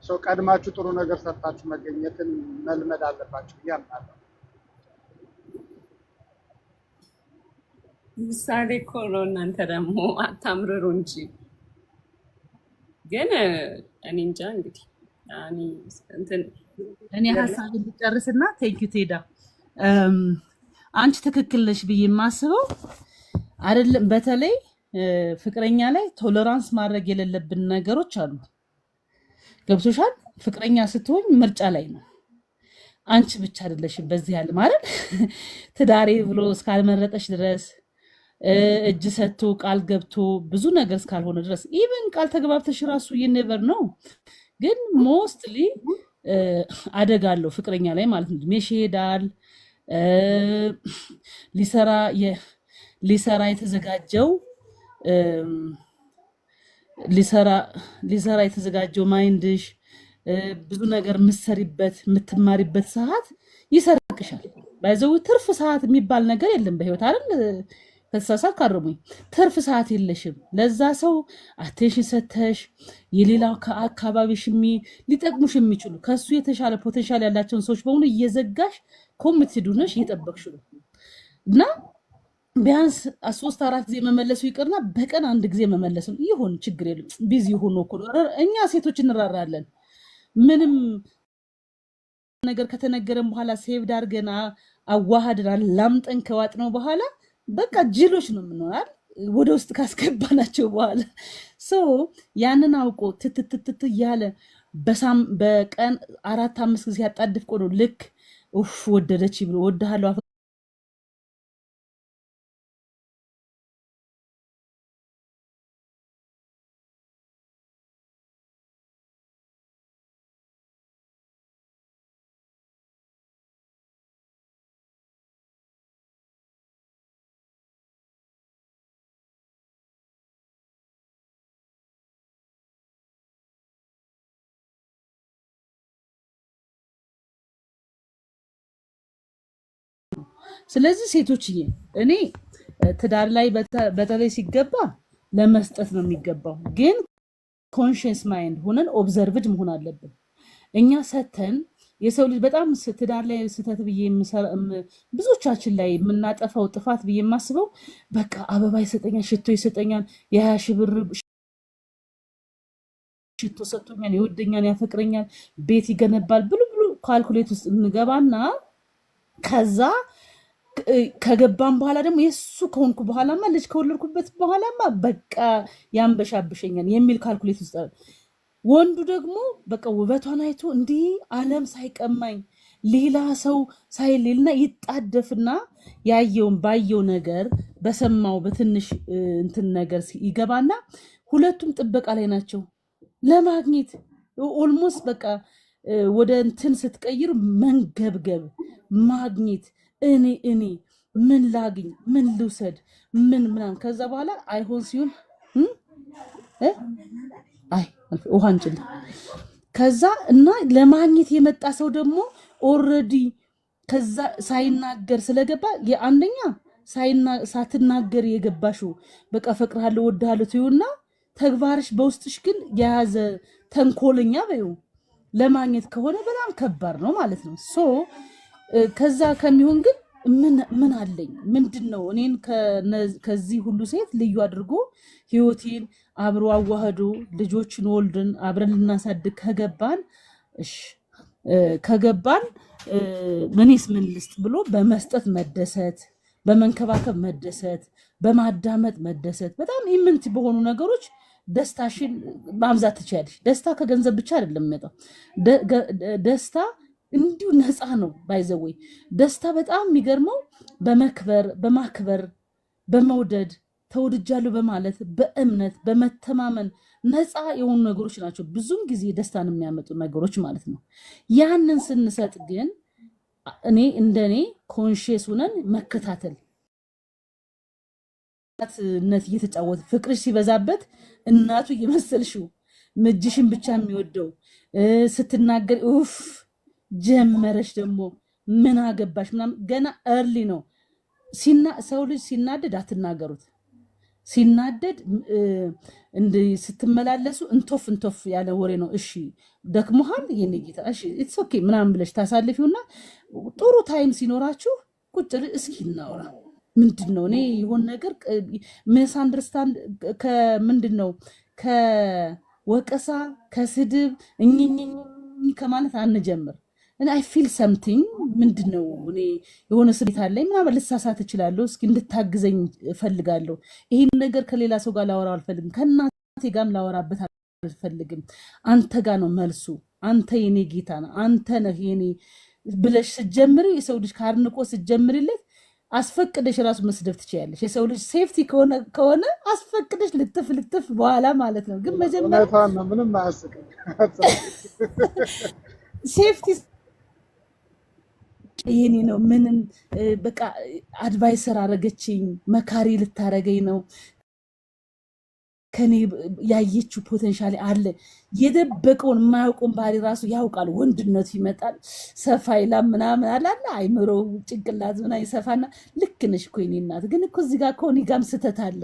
ሰው ቀድማችሁ ጥሩ ነገር ሰርታችሁ መገኘትን መልመድ አለባችሁ ያምናለሁ። ምሳሌ እኮ ነው። እናንተ ደግሞ አታምርሩ እንጂ ግን እኔ እንጃ እንግዲህ እኔ ሀሳብ ልጨርስና ቴንኪው ቴዳ አንቺ ትክክል ነሽ ብዬ የማስበው አይደለም። በተለይ ፍቅረኛ ላይ ቶለራንስ ማድረግ የሌለብን ነገሮች አሉ። ገብቶሻል? ፍቅረኛ ስትሆኝ ምርጫ ላይ ነው። አንቺ ብቻ አይደለሽም በዚህ ያለ ማለት ትዳሬ ብሎ እስካልመረጠሽ ድረስ እጅ ሰጥቶ ቃል ገብቶ ብዙ ነገር እስካልሆነ ድረስ ኢቭን ቃል ተግባብተሽ ራሱ ይነበር ነው። ግን ሞስትሊ አደጋ አለው ፍቅረኛ ላይ ማለት ነው። እድሜሽ ይሄዳል። ሊሰራ የተዘጋጀው ሊሰራ የተዘጋጀው ማይንድሽ ብዙ ነገር የምትማሪበት ሰዓት ይሰርቅሻል። ባይዘው ትርፍ ሰዓት የሚባል ነገር የለም በህይወት አይደል? ከተሳሳት ካረሙኝ ትርፍ ሰዓት የለሽም። ለዛ ሰው አቴንሽን ሰተሽ የሌላው ከአካባቢሽ ሊጠቅሙሽ የሚችሉ ከሱ የተሻለ ፖቴንሻል ያላቸውን ሰዎች በሙሉ እየዘጋሽ ኮሚትድ ሆነሽ እየጠበቅሽ ነው። እና ቢያንስ 3-4 ጊዜ መመለሱ ይቅርና በቀን አንድ ጊዜ መመለሱ ይሁን ችግር የለም። ቢዚ ሆኖ እኮ እኛ ሴቶች እንራራለን። ምንም ነገር ከተነገረን በኋላ ሴቭ ዳርገና አዋሃድና ላምጠን ከዋጥነው በኋላ በቃ ጅሎች ነው የምንሆናል ወደ ውስጥ ካስገባናቸው በኋላ ያንን አውቆ ትትትት እያለ በቀን 4-5 ጊዜ ያጣድፍ ቆ ነው ልክ ወደደች ብሎ ወድሃለሁ ስለዚህ ሴቶችዬ እኔ ትዳር ላይ በተለይ ሲገባ ለመስጠት ነው የሚገባው ግን ኮንሽንስ ማይንድ ሆነን ኦብዘርቭድ መሆን አለብን እኛ ሰተን የሰው ልጅ በጣም ትዳር ላይ ስተት ብዬ ብዙዎቻችን ላይ የምናጠፋው ጥፋት ብዬ የማስበው በቃ አበባ ይሰጠኛል ሽቶ ይሰጠኛል የ20 ሺህ ብር ሽቶ ሰጥቶኛል ይወደኛል ያፈቅረኛል ቤት ይገነባል ብሉ ካልኩሌት ውስጥ እንገባና ከዛ ከገባን በኋላ ደግሞ የሱ ከሆንኩ በኋላማ ልጅ ከወለድኩበት በኋላማ በቃ ያንበሻብሸኛል የሚል ካልኩሌት ውስጥ ወንዱ ደግሞ በቃ ውበቷን አይቶ እንዲህ ዓለም ሳይቀማኝ ሌላ ሰው ሳይሌልና ይጣደፍና ያየውን ባየው ነገር በሰማው በትንሽ እንትን ነገር ይገባና ሁለቱም ጥበቃ ላይ ናቸው ለማግኘት ኦልሞስት በቃ ወደ እንትን ስትቀይር መንገብገብ ማግኘት እኔ ምን ላግኝ ምን ልውሰድ ምን ምናምን ከዛ በኋላ አይሆን ሲሆን ውሃ እንጭል ከዛ እና ለማግኘት የመጣ ሰው ደግሞ ኦልሬዲ ከዛ ሳይናገር ስለገባ የአንደኛ ሳትናገር የገባሽው በቃ ፈቅርሃለሁ ወድሃለሁ ትዩና ተግባርሽ በውስጥሽ ግን የያዘ ተንኮለኛ በይው ለማግኘት ከሆነ በጣም ከባድ ነው ማለት ነው ከዛ ከሚሆን ግን ምን አለኝ ምንድነው እኔን ከዚህ ሁሉ ሴት ልዩ አድርጎ ህይወቴን አብሮ አዋህዶ ልጆችን ወልድን አብረን ልናሳድግ ከገባን ምንስ ምን ልስጥ ብሎ በመስጠት መደሰት በመንከባከብ መደሰት በማዳመጥ መደሰት በጣም ኢምንት በሆኑ ነገሮች ደስታሽን ማብዛት ትችያለሽ ደስታ ከገንዘብ ብቻ አይደለም የሚመጣው ደስታ እንዲሁ ነፃ ነው ባይዘወይ ደስታ በጣም የሚገርመው በማክበር በመውደድ ተወድጃለሁ በማለት በእምነት በመተማመን ነፃ የሆኑ ነገሮች ናቸው ብዙም ጊዜ ደስታን የሚያመጡ ነገሮች ማለት ነው ያንን ስንሰጥ ግን እኔ እንደኔ ኮንሺየስ ሆነን መከታተል እናትነት እየተጫወተ ፍቅርሽ ሲበዛበት እናቱ እየመሰልሽው ምጅሽን ብቻ የሚወደው ስትናገር ጀመረሽ ደግሞ ምን አገባሽ ምናምን ገና እርሊ ነው ሰው ልጅ ሲናደድ አትናገሩት ሲናደድ ስትመላለሱ እንቶፍ ያለ ወሬ ነው እሺ ደክሞሃል የኔ ጌታ እሺ ኢትስ ኦኬ ምናምን ብለሽ ታሳልፊውና ጥሩ ታይም ሲኖራችሁ ቁጭ እስኪ እናውራ ምንድነው እኔ ይሆን ነገር ሚስ አንደርስታንድ ከምንድነው ከወቀሳ ከስድብ እኝኝኝ ከማለት አንጀምር and I feel something ምንድነው እኔ የሆነ ስሜት አለኝ ምናምን ልሳሳት እችላለሁ እስኪ እንድታግዘኝ እፈልጋለሁ ይሄን ነገር ከሌላ ሰው ጋር ላወራው አልፈልግም ከናቴ ጋርም ላወራበት አልፈልግም አንተ ጋር ነው መልሱ አንተ የኔ ጌታ ነህ አንተ ነህ የኔ ብለሽ ስትጀምሪ የሰው ልጅ ካርንቆ ስትጀምሪለት አስፈቅደሽ ራሱ መስደብ ትችያለሽ የሰው ልጅ ሴፍቲ ከሆነ አስፈቅደሽ ልጥፍ በኋላ ማለት ነው ግን መጀመሪያ ምንም አያስቅም ሴፍቲ ይሄኔ ነው ምንም በቃ አድቫይሰር አረገችኝ መካሪ ልታረገኝ ነው ከኔ ያየችው ፖቴንሻል አለ የደበቀውን ማያውቁን ባህሪ ራሱ ያውቃል ወንድነቱ ይመጣል ሰፋይላ ምናምን አላላ አይምሮ ጭንቅላት ምና ይሰፋና ልክ ነሽ እኮ የኔ እናት ግን እኮ እዚህ ጋር ኮኒ ጋም ስተት አለ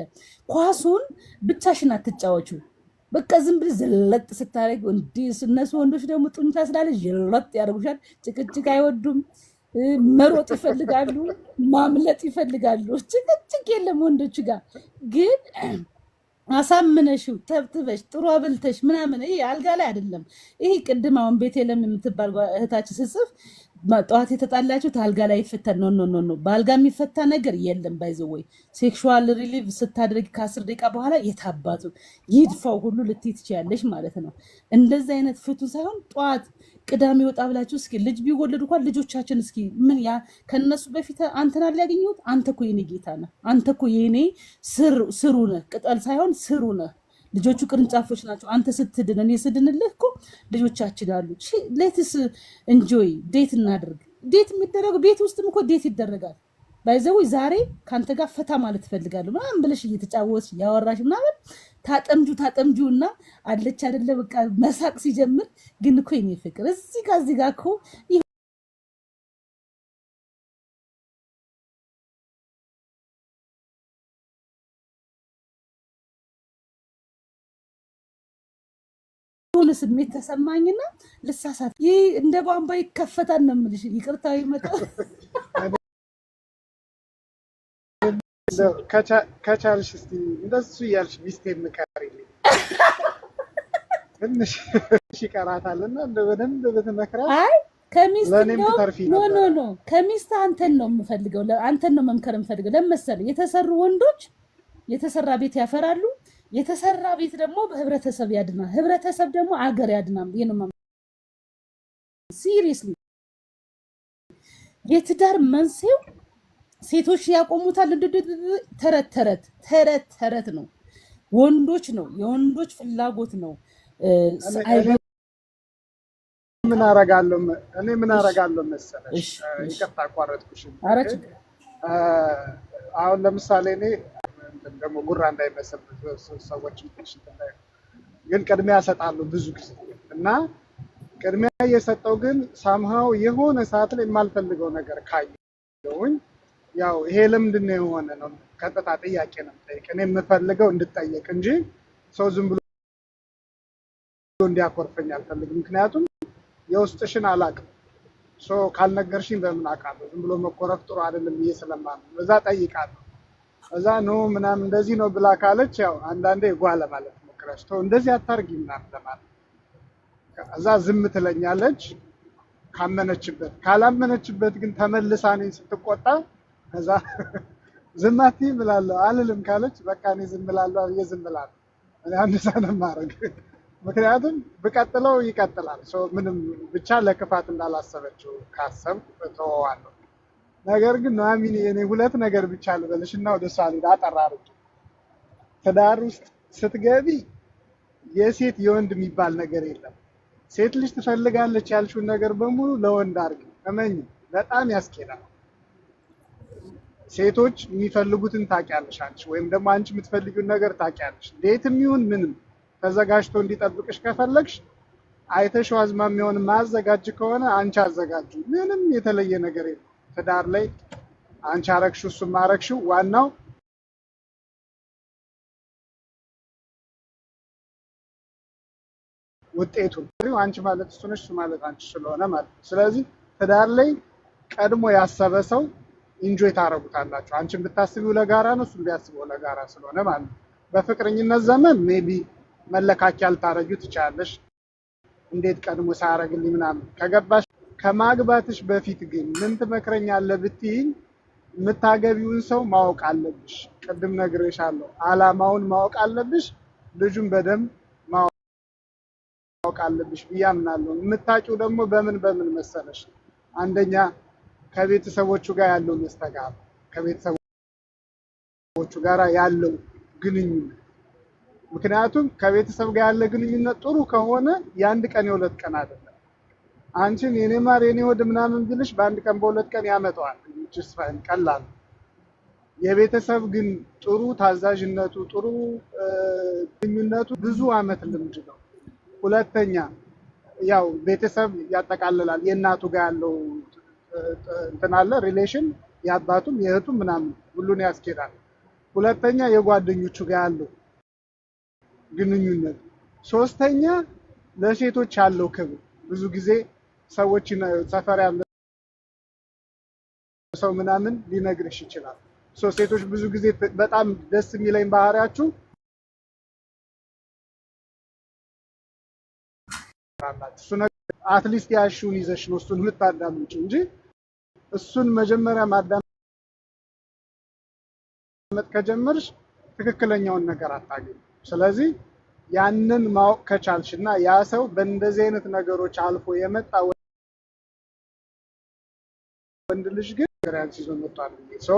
ኳሱን ብቻሽን አትጫወቹ በቃ ዝም ብለሽ ዘለጥ ስታረግ እንዴ እነሱ ወንዶች ደግሞ ጡንቻ ስላለ ዘለጥ ያደርጉሻል ጭቅጭቅ አይወዱም መሮጥ ይፈልጋሉ፣ ማምለጥ ይፈልጋሉ። ጭቅጭቅ የለም ወንዶች ጋር ግን አሳምነሽው ተብትበሽ ጥሩ አብልተሽ ምናምን ይሄ አልጋ ላይ አይደለም። ይሄ ቅድም አሁን ቤቴለም የምትባል እህታችን ስጽፍ ጠዋት የተጣላችሁት አልጋ ላይ ይፈታ ኖ በአልጋ የሚፈታ ነገር የለም። ባይዘወይ ሴክሹዋል ሪሊቭ ስታደርግ ከ10 ደቂቃ በኋላ የታባቱ ይድፋው ሁሉ ልትይ ትችያለሽ ማለት ነው። እንደዚህ አይነት ፍቱ ሳይሆን ጠዋት ቅዳሜ ወጣ ብላችሁ እስኪ ልጅ ቢወለዱ እንኳን ልጆቻችን እስኪ ምን ያ ከነሱ በፊት አንተን አላገኘሁት አንተ እኮ የኔ ጌታ ነህ፣ አንተ እኮ የኔ ስሩ ነህ፣ ቅጠል ሳይሆን ስሩ ነህ። ልጆቹ ቅርንጫፎች ናቸው። አንተ ስትድን እኔ ስድንልህ እኮ ልጆቻችን አሉ። ሌትስ እንጆይ ዴት እናድርግ። ዴት የሚደረገው ቤት ውስጥም እኮ ዴት ይደረጋል። ባይዘው ዛሬ ከአንተ ጋር ፈታ ማለት እፈልጋለሁ ምናምን ብለሽ እየተጫወትሽ ያወራሽ ምናምን ታጠምጁ እና አለች አይደለ በቃ መሳቅ ሲጀምር ግን እኮ የኔ ፍቅር እዚህ ጋር እኮ የሆነ ስሜት ተሰማኝና ልሳሳት ይህ እንደ ቧንቧ ይከፈታል ነው የምልሽ። ይቅርታ ይመጣል ከቻልሽ እስኪ እንደሱ እያልሽ ሚስቴን ምከሪልኝ። ትንሽ ይቀራታልና በደንብ ብትመክራት ከሚስት ለእኔም ትተርፊ ነበር። ኖ ከሚስት አንተን ነው የምፈልገው፣ አንተን ነው መምከር የምፈልገው። ለመሰለ የተሰሩ ወንዶች የተሰራ ቤት ያፈራሉ። የተሰራ ቤት ደግሞ በህብረተሰብ ያድናል። ህብረተሰብ ደግሞ አገር ያድናል። ይሄ ነው ሲሪየስሊ የትዳር መንስኤው ሴቶች ያቆሙታል። ተረት ነው። ወንዶች ነው የወንዶች ፍላጎት ነው። ምን አረጋለሁ መሰለሽ? ይቅርታ አቋረጥኩሽ። አሁን ለምሳሌ እኔ ደግሞ ጉራ እንዳይመስል ሰዎች ግን ቅድሚያ እሰጣለሁ ብዙ ጊዜ እና ቅድሚያ እየሰጠው ግን ሳምሃው የሆነ ሰዓት ላይ የማልፈልገው ነገር ካየሁኝ ያው ይሄ ለምንድን ነው የሆነ ነው ቀጥታ ጥያቄ ነው የምጠይቅ። እኔ የምፈልገው እንድጠየቅ እንጂ ሰው ዝም ብሎ እንዲያኮርፈኝ አልፈልግም። ምክንያቱም የውስጥሽን አላውቅም። ካልነገርሽኝ በምን አውቃለሁ? ዝም ብሎ መኮረፍ ጥሩ አይደለም ብዬ ስለማምን እዛ ጠይቃለሁ። እዛ ነው ምናምን እንደዚህ ነው ብላ ካለች ያው አንዳንዴ ጓለ ማለት ሞክረሽ ተው እንደዚህ አታርጊ ምናምን ለማለት እዛ ዝም ትለኛለች ካመነችበት። ካላመነችበት ግን ተመልሳ እኔን ስትቆጣ እዛ ዝም አትይም እላለሁ። አልልም ካለች በቃ እኔ ዝም እላለሁ ብዬ ዝም እላለሁ። እኔ አንድ ሰዓት ማድረግ ምክንያቱም ብቀጥለው ይቀጥላል። ምንም ብቻ ለክፋት እንዳላሰበችው ካሰብኩ እተወዋለሁ። ነገር ግን ኑሐሚን የኔ ሁለት ነገር ብቻ ልበልሽና ወደ እሷ ልሂድ አጠራርኩ። ትዳር ውስጥ ስትገቢ የሴት የወንድ የሚባል ነገር የለም። ሴት ልጅ ትፈልጋለች ያልሽውን ነገር በሙሉ ለወንድ አድርጊ፣ እመኝ፣ በጣም ያስኬዳል። ሴቶች የሚፈልጉትን ታውቂያለሽ አንቺ፣ ወይም ደግሞ አንቺ የምትፈልጊውን ነገር ታውቂያለሽ። ዴትም ይሁን ምንም ተዘጋጅቶ እንዲጠብቅሽ ከፈለግሽ አይተሽው አዝማሚያውን ማዘጋጅ ከሆነ አንቺ አዘጋጁ። ምንም የተለየ ነገር የለም። ትዳር ላይ አንቺ አረግሽው እሱም አረግሽው፣ ዋናው ውጤቱ አንቺ ማለት እሱ ነሽ፣ እሱ ማለት አንቺ ስለሆነ ማለት ነው። ስለዚህ ትዳር ላይ ቀድሞ ያሰበ ሰው ኢንጆይ ታረጉታላችሁ። አንቺን ብታስቢው ለጋራ ነው፣ እሱም ቢያስበው ለጋራ ስለሆነ ማለት ነው። በፍቅረኝነት ዘመን ሜቢ መለካኪያ ልታረጊው ትችላለሽ። እንዴት ቀድሞ ሳያረግልኝ ምናምን ከገባሽ። ከማግባትሽ በፊት ግን ምን ትመክረኛለህ ብትይኝ፣ የምታገቢውን ሰው ማወቅ አለብሽ። ቅድም ነግሬሻለሁ። አላማውን ማወቅ አለብሽ። ልጁን በደንብ ማወቅ አለብሽ ብዬ አምናለሁ። የምታውቂው ደግሞ በምን መሰለሽ? አንደኛ ከቤተሰቦቹ ጋር ያለው መስተጋብር፣ ከቤተሰቦቹ ጋር ያለው ግንኙነት። ምክንያቱም ከቤተሰብ ጋር ያለ ግንኙነት ጥሩ ከሆነ የአንድ ቀን የሁለት ቀን አይደለም። አንቺን የኔ ማር የኔ ወድ ምናምን ብልሽ በአንድ ቀን በሁለት ቀን ያመጣዋል። ጅስፋን ቀላል። የቤተሰብ ግን ጥሩ ታዛዥነቱ፣ ጥሩ ግንኙነቱ ብዙ አመት ልምድ ነው። ሁለተኛ ያው ቤተሰብ ያጠቃልላል። የእናቱ ጋር ያለው እንትን አለ ሪሌሽን፣ የአባቱም የእህቱም ምናምን ሁሉን ያስኬዳል። ሁለተኛ የጓደኞቹ ጋር ያለው ግንኙነት። ሶስተኛ ለሴቶች ያለው ክብር። ብዙ ጊዜ ሰዎች ሰፈር ያለ ሰው ምናምን ሊነግርሽ ይችላል። ሴቶች ብዙ ጊዜ በጣም ደስ የሚለኝ ባህሪያችሁ እሱ ነገር አትሊስት ያሽውን ይዘሽ ነው እሱን የምታዳምጪው እንጂ እሱን መጀመሪያ ማዳመጥ ከጀመርሽ ትክክለኛውን ነገር አታገኝ። ስለዚህ ያንን ማወቅ ከቻልሽና ያ ሰው በእንደዚህ አይነት ነገሮች አልፎ የመጣ ወንድ ልጅ ግን ግራንስ ይዞ መጥቷል ሶ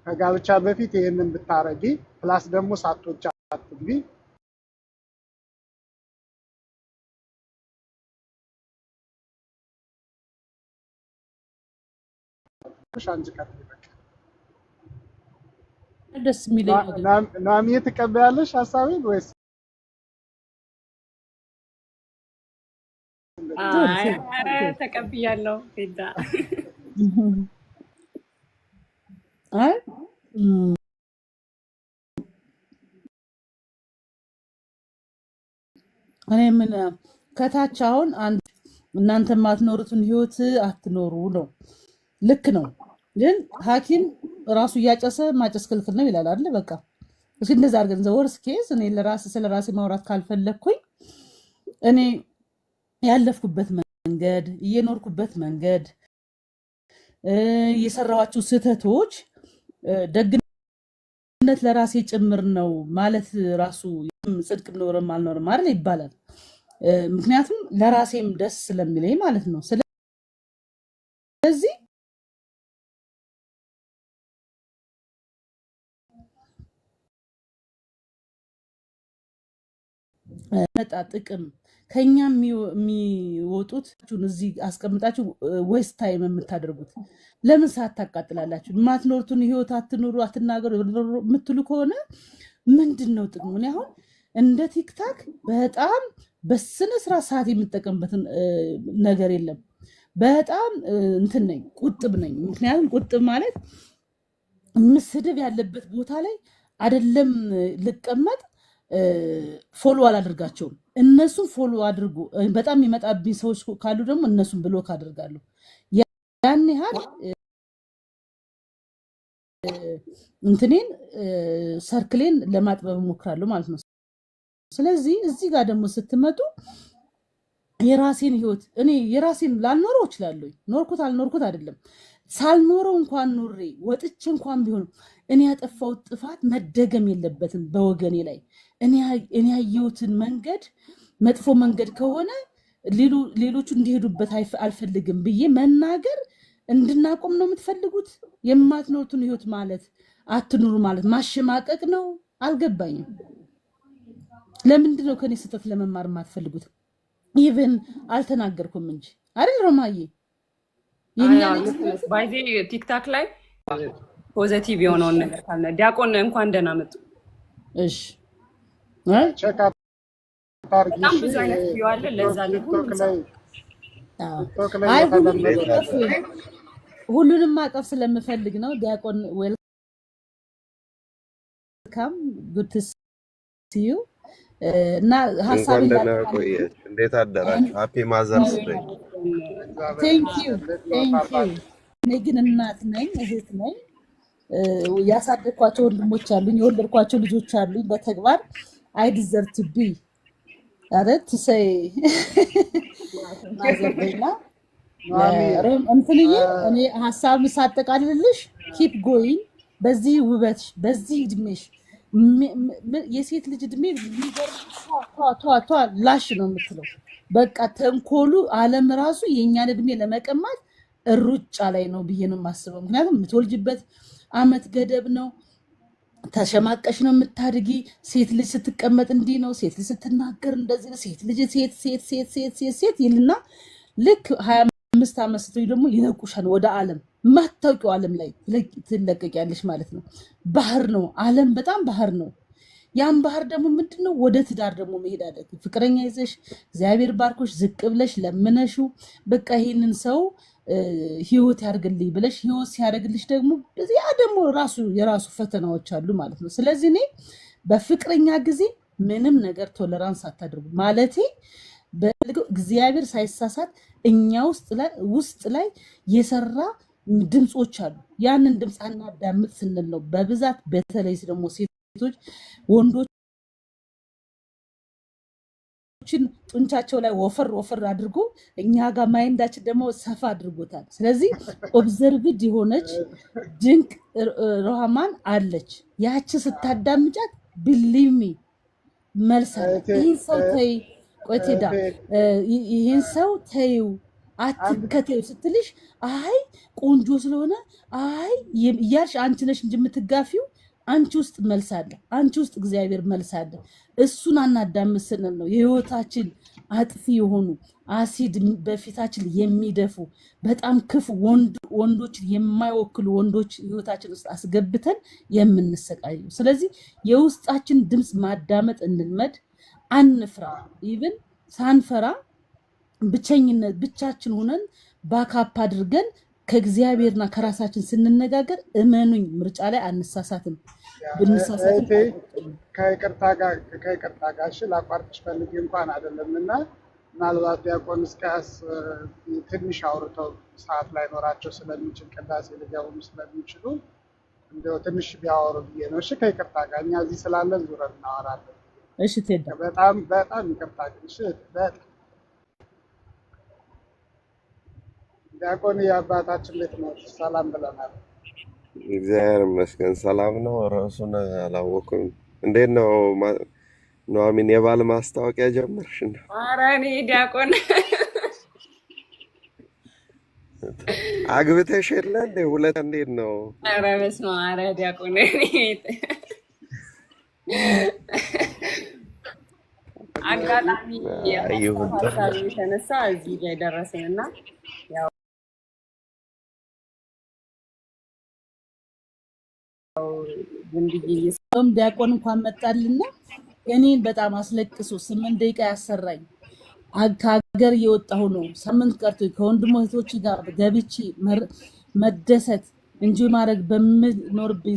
ከጋብቻ በፊት ይሄንን ብታረጊ ፕላስ ደግሞ ሳትወጪ አትግቢ ሻንጅ ከትበቃ ደስ የሚለኝ ናሚ ትቀበያለሽ ሐሳቤን ወይስ? ተቀብያለሁ ፌዳ አይ እኔ ምን ከታች አሁን አንድ እናንተ ማትኖሩትን ህይወት አትኖሩ ነው። ልክ ነው። ግን ሐኪም ራሱ እያጨሰ ማጨስ ክልክል ነው ይላል አይደል? በቃ እሺ እንደዛ አድርገን ዘወርስ ኬስ እኔ ስለ ራሴ ማውራት ካልፈለኩኝ እኔ ያለፍኩበት መንገድ እየኖርኩበት መንገድ የሰራኋቸው ስህተቶች ደግነት ለራሴ ጭምር ነው ማለት ራሱ ጽድቅ ኖርም አልኖርም አይደል ይባላል። ምክንያቱም ለራሴም ደስ ስለሚለኝ ማለት ነው። ስለዚህ መጣ ጥቅም ከኛ የሚወጡት እዚህ አስቀምጣችሁ ዌስት ታይም የምታደርጉት ለምን ሰዓት ታቃጥላላችሁ? የማትኖሩትን ህይወት አትኑሩ፣ አትናገሩ የምትሉ ከሆነ ምንድን ነው ጥቅሙ? እኔ አሁን እንደ ቲክታክ በጣም በስነ ስርዓት ሰዓት የምጠቀምበትን ነገር የለም። በጣም እንትን ነኝ፣ ቁጥብ ነኝ። ምክንያቱም ቁጥብ ማለት ስድብ ያለበት ቦታ ላይ አይደለም ልቀመጥ ፎሎ አላደርጋቸውም። እነሱን ፎሎ አድርጉ። በጣም የሚመጣብኝ ሰዎች ካሉ ደግሞ እነሱን ብሎክ አደርጋለሁ። ያን ያህል እንትኔን ሰርክሌን ለማጥበብ እሞክራለሁ ማለት ነው። ስለዚህ እዚህ ጋር ደግሞ ስትመጡ የራሴን ህይወት እኔ የራሴን ላልኖረው እችላለሁ። ኖርኩት አልኖርኩት አይደለም። ሳልኖረው እንኳን ኖሬ ወጥቼ እንኳን ቢሆን እኔ ያጠፋሁት ጥፋት መደገም የለበትም በወገኔ ላይ። እኔ ያየሁትን መንገድ መጥፎ መንገድ ከሆነ ሌሎቹ እንዲሄዱበት አልፈልግም ብዬ መናገር እንድናቆም ነው የምትፈልጉት? የማትኖሩትን ህይወት ማለት አትኑሩ ማለት ማሸማቀቅ ነው? አልገባኝም። ለምንድን ነው ከኔ ስህተት ለመማር የማትፈልጉት? ኢቭን አልተናገርኩም እንጂ አይደል ሮማዬ? ባይዜ ቲክታክ ላይ ፖዘቲቭ የሆነውን ነገር ካለ ዲያቆን እንኳን ደህና መጡ። እሺ በጣም ብዙ አይነት ቪዲዮ አለ። ለዛ ሁሉንም ማቀፍ ስለምፈልግ ነው። ዲያቆን ዌልካም ጉድ ቱ ሲ ዩ እና ሐሳብ እንዴት አደራችሁ? ሃፒ ማዘርስ ዴይ። ቴንክ ዩ። እኔ ግን እናት ነኝ፣ እህት ነኝ። ያሳደግኳቸው ወንድሞች አሉኝ፣ የወለድኳቸው ልጆች አሉኝ። በተግባር አይ ዲዘርቭ ቱ ቢ አረት ሰይ ማዘርና እንትንዬ እኔ ሐሳብ ሳጠቃልልሽ ኪፕ ጎይንግ። በዚህ ውበትሽ፣ በዚህ እድሜሽ የሴት ልጅ እድሜ ቷ ላሽ ነው የምትለው። በቃ ተንኮሉ ዓለም ራሱ የእኛን እድሜ ለመቀማት ሩጫ ላይ ነው ብዬ ነው የማስበው። ምክንያቱም የምትወልጅበት አመት ገደብ ነው። ተሸማቀሽ ነው የምታድጊ። ሴት ልጅ ስትቀመጥ እንዲህ ነው፣ ሴት ልጅ ስትናገር እንደዚህ ነው። ሴት ልጅ ሴት ይልና ልክ 25 ዓመት ስትይ ደግሞ ይነቁሻል። ወደ ዓለም ማታውቂው ዓለም ላይ ትለቀቂያለሽ ማለት ነው። ባህር ነው ዓለም፣ በጣም ባህር ነው። ያን ባህር ደግሞ ምንድነው ወደ ትዳር ደግሞ መሄድ አለ። ፍቅረኛ ይዘሽ እግዚአብሔር ባርኮሽ ዝቅ ብለሽ ለምነሽው በቃ ይሄንን ሰው ህይወት ያርግልኝ ብለሽ ህይወት ሲያደርግልሽ ደግሞ ያ ደግሞ የራሱ ፈተናዎች አሉ ማለት ነው። ስለዚህ እኔ በፍቅረኛ ጊዜ ምንም ነገር ቶለራንስ አታድርጉ ማለቴ እግዚአብሔር ሳይሳሳት እኛ ውስጥ ላይ የሰራ ድምጾች አሉ። ያንን ድምፅ አናዳምጥ ስንል ነው በብዛት በተለይ ደግሞ ሴቶች ወንዶችን ጡንቻቸው ላይ ወፈር ወፈር አድርጎ እኛ ጋር ማይንዳችን ደግሞ ሰፋ አድርጎታል። ስለዚህ ኦብዘርቭድ የሆነች ድንቅ ሮሃማን አለች። ያቺ ስታዳምጫት ብሊሚ መልሳለ ይህን ሰው ተይ ቆይቴዳ ይህን ሰው ተይው አትከተዩ ስትልሽ አይ ቆንጆ ስለሆነ አይ እያልሽ አንቺ ነሽ እንጂ የምትጋፊው አንቺ ውስጥ መልስ አለ። አንቺ ውስጥ እግዚአብሔር መልስ አለ። እሱን አናዳምጥ ስንል ነው የህይወታችን አጥፊ የሆኑ አሲድ በፊታችን የሚደፉ በጣም ክፉ ወንዶችን የማይወክሉ ወንዶች ህይወታችን ውስጥ አስገብተን የምንሰቃየው። ስለዚህ የውስጣችን ድምፅ ማዳመጥ እንልመድ። አንፍራ። ኢቭን ሳንፈራ ብቸኝነት ብቻችን ሆነን ባካፕ አድርገን ከእግዚአብሔርና ከራሳችን ስንነጋገር እመኑኝ ምርጫ ላይ አንሳሳትም። ብንሳሳትም ከይቅርታ ጋር ላቋርጥሽ ፈልጌ እንኳን አይደለም እና ምናልባት ዲያቆን እስኪያስ ትንሽ አውርተው ሰዓት ላይ ኖራቸው ስለሚችል ቅዳሴ ሊገቡም ስለሚችሉ እንደው ትንሽ ቢያወሩ ብዬ ነው። እሺ ከይቅርታ ጋር እኛ እዚህ ስላለን ዙረን እናወራለን። እሺ ቴዳ በጣም ይቅርታ ግን እሺ በጣም ዲያቆን የአባታችን ቤት ነው። ሰላም ብለናል። እግዚአብሔር ይመስገን ሰላም ነው። ራሱን አላወኩም። እንዴት ነው ኑሐሚን የባል ማስታወቂያ ጀመርሽ? ኧረ እኔ ዲያቆን አግብተሽ የለ እንዴ? ሁለት እንዴት ነው? ኧረ በስመ አብ። ኧረ ዲያቆን አጋጣሚ ሀሳብ የተነሳ እዚህ ላይ ደረሰንና ያው ዲያቆን እንኳን መጣልና እኔን በጣም አስለቅሶ 8 ደቂቃ ያሰራኝ ከሀገር እየወጣሁ ነው። 8 ቀርቶ ከወንድሞ እህቶች ጋር ገብቼ መደሰት እንጂ ማድረግ በምኖርብኝ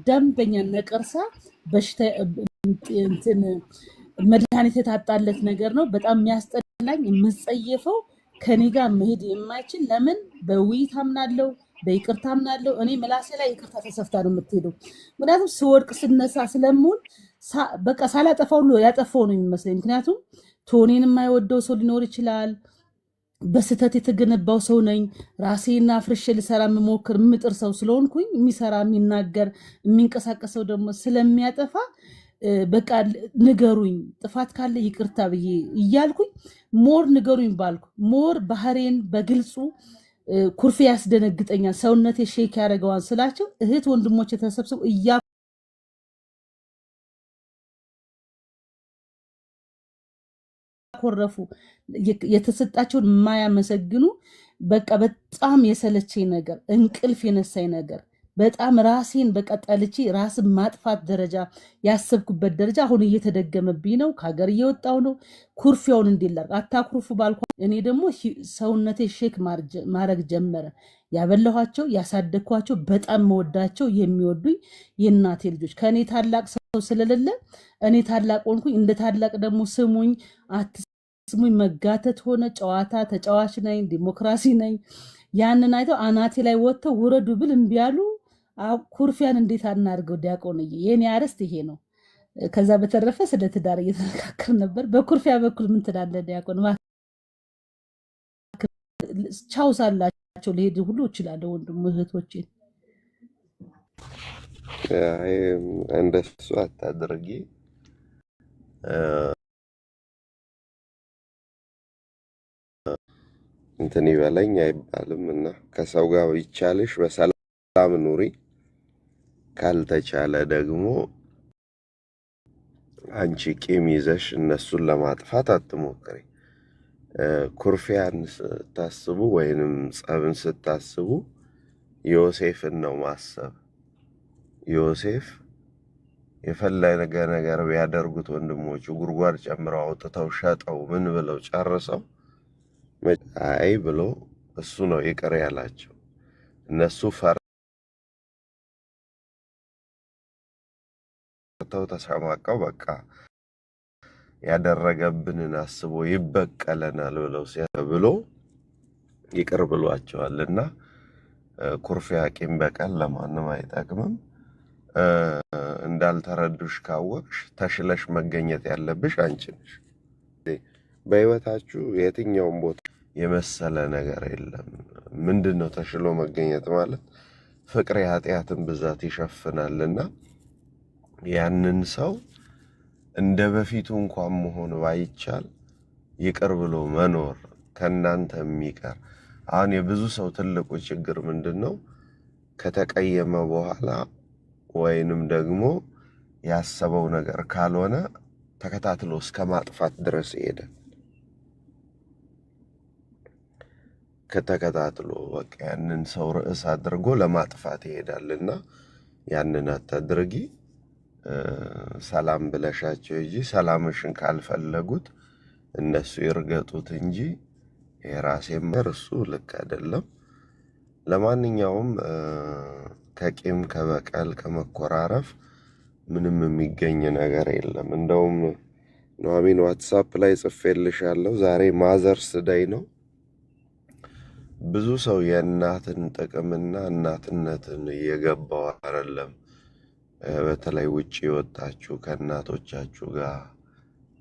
ደንበኛ ነቀርሳ በሽታ እንትን መድኃኒት የታጣለት ነገር ነው። በጣም የሚያስጠላኝ የምጸየፈው ከኔ ጋር መሄድ የማይችል ለምን በውይይት አምናለሁ፣ በይቅርታ አምናለሁ። እኔ ምላሴ ላይ ይቅርታ ተሰፍታ ነው የምትሄደው። ምክንያቱም ስወድቅ ስነሳ ስለምውል በቃ ሳላጠፋው ያጠፋው ነው የሚመስለኝ። ምክንያቱም ቶኔን የማይወደው ሰው ሊኖር ይችላል። በስተት የተገነባው ሰው ነኝ። ራሴና አፍርሼ ልሰራ የምሞክር የምጥር ሰው ስለሆንኩኝ የሚሰራ የሚናገር የሚንቀሳቀሰው ደግሞ ስለሚያጠፋ በቃ ንገሩኝ፣ ጥፋት ካለ ይቅርታ ብዬ እያልኩኝ ሞር ንገሩኝ ባልኩ ሞር ባህሬን በግልጹ ኩርፌ ያስደነግጠኛል። ሰውነቴ ሼክ ያደረገዋን ስላቸው እህት ወንድሞች የተሰብሰቡ እያኮረፉ የተሰጣቸውን የማያመሰግኑ በቃ በጣም የሰለቸኝ ነገር እንቅልፍ የነሳኝ ነገር በጣም ራሴን በቃ ጠልቼ ራስን ማጥፋት ደረጃ ያሰብኩበት ደረጃ አሁን እየተደገመብኝ ነው። ከሀገር እየወጣሁ ነው። ኩርፊያውን እንዲላር አታኩርፉ ባልኳ እኔ ደግሞ ሰውነቴ ሼክ ማድረግ ጀመረ። ያበላኋቸው ያሳደግኳቸው በጣም መወዳቸው የሚወዱኝ የእናቴ ልጆች ከእኔ ታላቅ ሰው ስለሌለ እኔ ታላቅ ሆንኩኝ። እንደ ታላቅ ደግሞ ስሙኝ አትስሙኝ መጋተት ሆነ። ጨዋታ ተጫዋች ነኝ፣ ዲሞክራሲ ነኝ። ያንን አይተው አናቴ ላይ ወጥተው ውረዱ ብል እምቢ አሉ። ኩርፊያን እንዴት አናርገው? ዲያቆንዬ የኔ አርዕስት ይሄ ነው። ከዛ በተረፈ ስለ ትዳር እየተነካከር ነበር። በኩርፊያ በኩል ምን ትላለህ ዲያቆን? ቻው ሳላቸው ልሄድ ሁሉ እችላለሁ። ወንድም እህቶቼን እንደሱ አታድርጊ። እንትን ይበለኝ አይባልም እና ከሰው ጋር ይቻልሽ በሰላም ኑሪ። ካልተቻለ ደግሞ አንቺ ቂም ይዘሽ እነሱን ለማጥፋት አትሞክሪ። ኩርፊያን ስታስቡ ወይንም ጸብን ስታስቡ ዮሴፍን ነው ማሰብ። ዮሴፍ የፈለገ ነገር ቢያደርጉት ወንድሞቹ ጉድጓድ ጨምረው አውጥተው ሸጠው ምን ብለው ጨርሰው አይ ብሎ እሱ ነው ይቅር ያላቸው። እነሱ ፈርተው ተሸማቀው በቃ ያደረገብንን አስቦ ይበቀለናል ብለው ብሎ ይቅር ብሏቸዋልና ኩርፊያ፣ ቂም በቀል ለማንም አይጠቅምም። እንዳልተረዱሽ ካወቅሽ ተሽለሽ መገኘት ያለብሽ አንቺ ነሽ። በህይወታችሁ የትኛውም ቦታ የመሰለ ነገር የለም። ምንድነው ተሽሎ መገኘት ማለት? ፍቅር የኃጢአትን ብዛት ይሸፍናልና ያንን ሰው እንደ በፊቱ እንኳን መሆን ባይቻል ይቅር ብሎ መኖር ከናንተ የሚቀር። አሁን የብዙ ሰው ትልቁ ችግር ምንድነው? ከተቀየመ በኋላ ወይንም ደግሞ ያሰበው ነገር ካልሆነ ተከታትሎ እስከ ማጥፋት ድረስ ይሄዳል። ከተከታትሎ በቃ ያንን ሰው ርዕስ አድርጎ ለማጥፋት ይሄዳልና ያንን አታድርጊ። ሰላም ብለሻቸው እንጂ ሰላምሽን ካልፈለጉት እነሱ ይርገጡት እንጂ የራሴም እርሱ ልክ አይደለም። ለማንኛውም ከቂም ከበቀል ከመኮራረፍ ምንም የሚገኝ ነገር የለም። እንደውም ኑሐሚን ዋትሳፕ ላይ ጽፌልሻለሁ። ዛሬ ማዘርስ ዴይ ነው። ብዙ ሰው የእናትን ጥቅምና እናትነትን እየገባው አይደለም። በተለይ ውጭ የወጣችሁ ከእናቶቻችሁ ጋር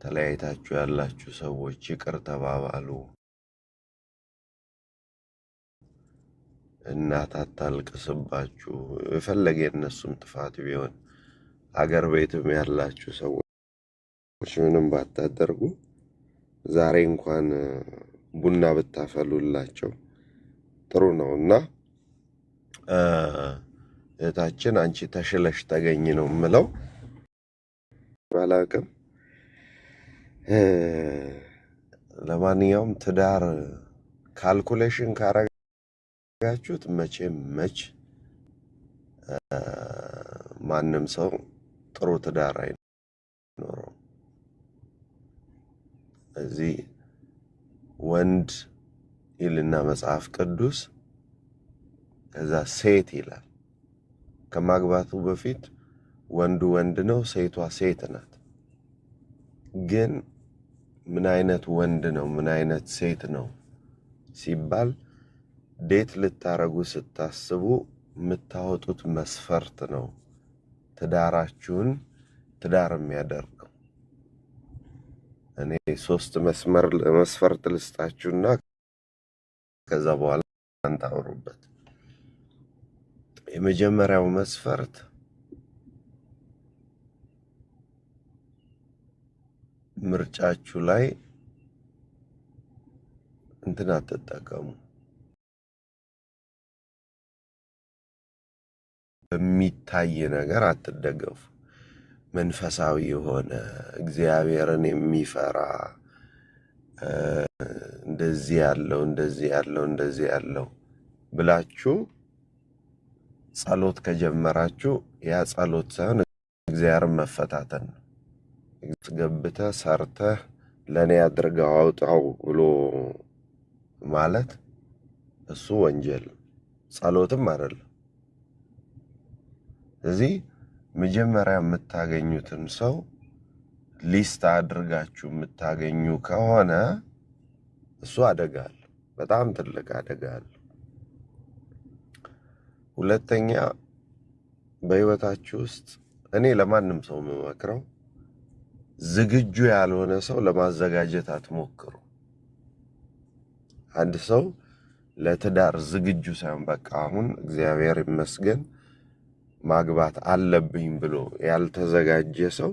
ተለያይታችሁ ያላችሁ ሰዎች ይቅር ተባባሉ። እናት አታልቅስባችሁ። የፈለገ የእነሱም ጥፋት ቢሆን አገር ቤትም ያላችሁ ሰዎች ምንም ባታደርጉ ዛሬ እንኳን ቡና ብታፈሉላቸው ጥሩ ነው እና እህታችን አንቺ ተሽለሽ ተገኝ ነው የምለው። ባላቅም ለማንኛውም ትዳር ካልኩሌሽን ካረጋችሁት መቼም መች ማንም ሰው ጥሩ ትዳር አይኖረው። እዚህ ወንድ ይልና መጽሐፍ ቅዱስ ከዛ ሴት ይላል። ከማግባቱ በፊት ወንዱ ወንድ ነው፣ ሴቷ ሴት ናት። ግን ምን አይነት ወንድ ነው ምን አይነት ሴት ነው ሲባል ዴት ልታረጉ ስታስቡ የምታወጡት መስፈርት ነው ትዳራችሁን ትዳር የሚያደርገው። እኔ 3 መስፈርት ልስጣችሁና ከዛ በኋላ አንታወሩበት። የመጀመሪያው መስፈርት ምርጫችሁ ላይ እንትን አትጠቀሙ። በሚታይ ነገር አትደገፉ። መንፈሳዊ የሆነ እግዚአብሔርን የሚፈራ እንደዚህ ያለው ብላችሁ ጸሎት ከጀመራችሁ ያ ጸሎት ሳይሆን እግዚአብሔርን መፈታተን ነው። ገብተህ ሰርተህ ለእኔ አድርገው አውጣው ብሎ ማለት እሱ ወንጀል ጸሎትም አይደለም። ስለዚህ መጀመሪያ የምታገኙትን ሰው ሊስት አድርጋችሁ የምታገኙ ከሆነ እሱ አደጋ አለ፣ በጣም ትልቅ አደጋ አለ። ሁለተኛ በህይወታችሁ ውስጥ እኔ ለማንም ሰው የምመክረው ዝግጁ ያልሆነ ሰው ለማዘጋጀት አትሞክሩ። አንድ ሰው ለትዳር ዝግጁ ሳይሆን በቃ አሁን እግዚአብሔር ይመስገን ማግባት አለብኝ ብሎ ያልተዘጋጀ ሰው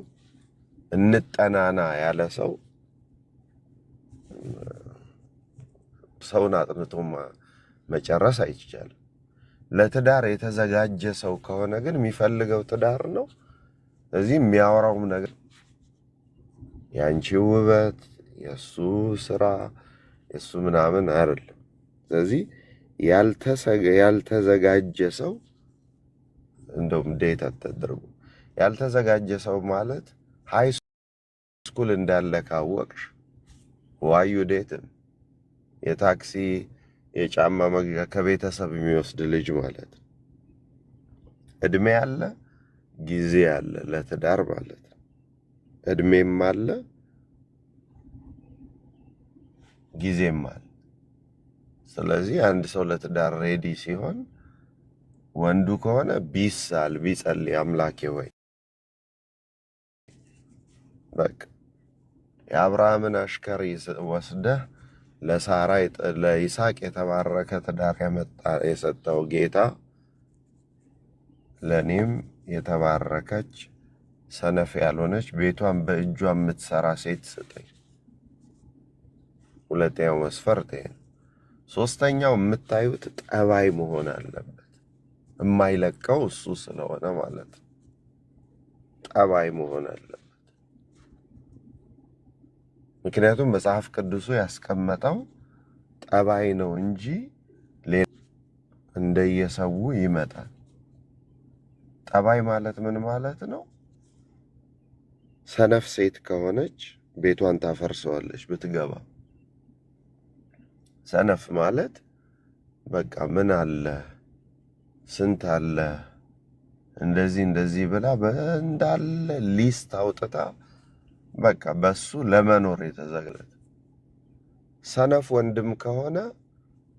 እንጠናና ያለ ሰው ሰውን አጥንቶ መጨረስ አይቻልም። ለትዳር የተዘጋጀ ሰው ከሆነ ግን የሚፈልገው ትዳር ነው። እዚህ የሚያወራውም ነገር ያንቺ ውበት፣ የሱ ስራ፣ የሱ ምናምን አይደለም። ስለዚህ ያልተዘጋጀ ሰው እንደውም ዴት አታድርጉ። ያልተዘጋጀ ሰው ማለት ሃይ ስኩል እንዳለ ካወቅሽ ዋዩ ዴትም የታክሲ የጫማ መግዣ ከቤተሰብ የሚወስድ ልጅ ማለት ነው። እድሜ አለ፣ ጊዜ አለ ለትዳር ማለት ነው። እድሜም አለ፣ ጊዜም አለ። ስለዚህ አንድ ሰው ለትዳር ሬዲ ሲሆን ወንዱ ከሆነ ቢሳል ቢጸልይ አምላኬ ወይ በቃ የአብርሃምን አሽከር ወስደህ ለሳራ ለይስሐቅ የተባረከ ትዳር የሰጠው ጌታ ለእኔም የተባረከች ሰነፍ ያልሆነች ቤቷን በእጇ የምትሰራ ሴት ስጠኝ። ሁለተኛው መስፈርት ይሄ ነው። ሶስተኛው የምታዩት ጠባይ መሆን አለበት። የማይለቀው እሱ ስለሆነ ማለት ነው። ጠባይ መሆን አለበት። ምክንያቱም መጽሐፍ ቅዱሱ ያስቀመጠው ጠባይ ነው እንጂ ሌላ እንደየሰው ይመጣል። ጠባይ ማለት ምን ማለት ነው? ሰነፍ ሴት ከሆነች ቤቷን ታፈርሰዋለች ብትገባ። ሰነፍ ማለት በቃ ምን አለ ስንት አለ እንደዚህ ብላ እንዳለ ሊስት አውጥታ በቃ በሱ ለመኖር የተዘጋጀ። ሰነፍ ወንድም ከሆነ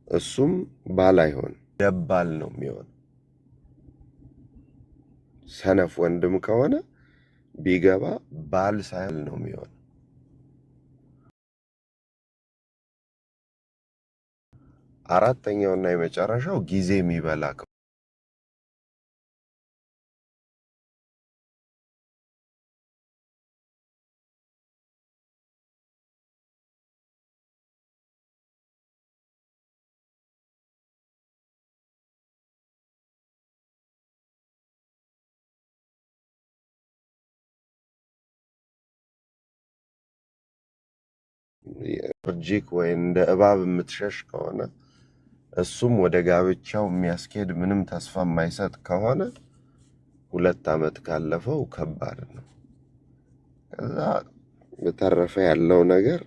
እሱም ባል አይሆን ደባል ነው የሚሆን። ሰነፍ ወንድም ከሆነ ቢገባ ባል ሳይሆን ነው የሚሆን። አራተኛውና የመጨረሻው ጊዜ የሚበላ ኤነርጂክ ወይ እንደ እባብ የምትሸሽ ከሆነ እሱም ወደ ጋብቻው የሚያስኬድ ምንም ተስፋ የማይሰጥ ከሆነ 2 ዓመት ካለፈው ከባድ ነው። ከዛ በተረፈ ያለው ነገር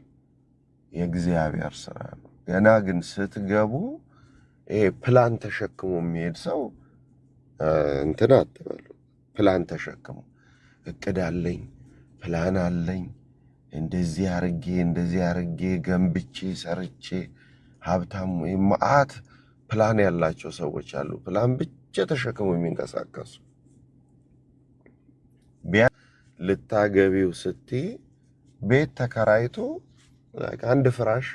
የእግዚአብሔር ስራ ነው። ገና ግን ስትገቡ ይሄ ፕላን ተሸክሞ የሚሄድ ሰው እንትን አትበሉ። ፕላን ተሸክሞ እቅድ አለኝ ፕላን አለኝ እንደዚህ አርጌ ገንብቼ ሰርቼ ሀብታም ወይ ማአት ፕላን ያላቸው ሰዎች አሉ። ፕላን ብቻ ተሸክሞ የሚንቀሳቀሱ ቢያንስ ልታገቢው ስትይ ቤት ተከራይቶ አንድ ፍራሽ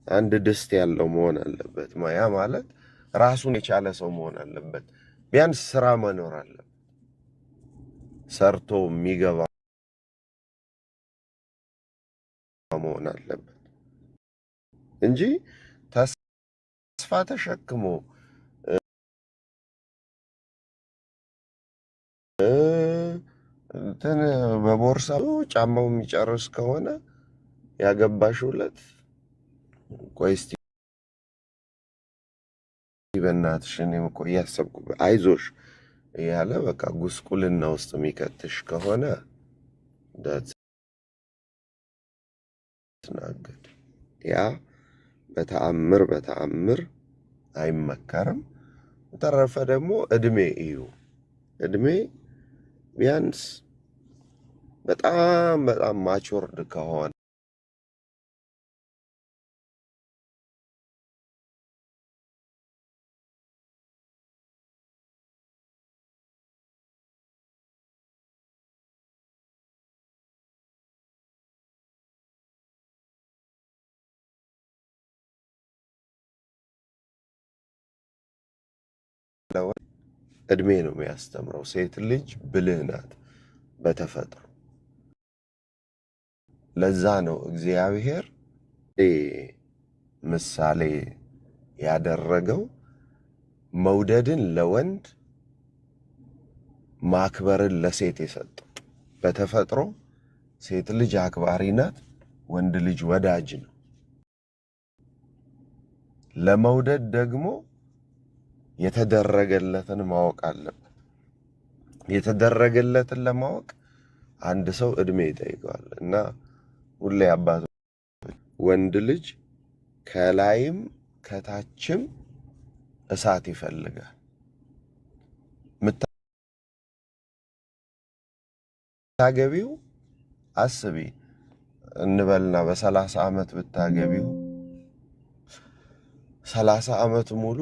አንድ ድስት ያለው መሆን አለበት። ያ ማለት ራሱን የቻለ ሰው መሆን አለበት። ቢያንስ ስራ መኖር አለበት። ሰርቶ የሚገባ መሆን አለበት እንጂ ተስፋ ተሸክሞ እንትን በቦርሳ ጫማው የሚጨርስ ከሆነ ያገባሽው ዕለት ቆይ እስቲ በእናትሽ እኔም እኮ እያሰብኩ አይዞሽ እያለ በቃ ጉስቁልና ውስጥ የሚከትሽ ከሆነ ትናገድ ያ በተአምር አይመከርም። በተረፈ ደግሞ እድሜ እዩ። እድሜ ቢያንስ በጣም ማቹርድ ከሆነ እድሜ ነው የሚያስተምረው። ሴት ልጅ ብልህ ናት በተፈጥሮ። ለዛ ነው እግዚአብሔር ምሳሌ ያደረገው መውደድን ለወንድ ማክበርን ለሴት የሰጠው። በተፈጥሮ ሴት ልጅ አክባሪ ናት፣ ወንድ ልጅ ወዳጅ ነው። ለመውደድ ደግሞ የተደረገለትን ማወቅ አለበት። የተደረገለትን ለማወቅ አንድ ሰው እድሜ ይጠይቀዋል እና ሁሌ አባቶች ወንድ ልጅ ከላይም ከታችም እሳት ይፈልጋል። ምታገቢው አስቢ እንበልና በ30 ዓመት ብታገቢው 30 ዓመት ሙሉ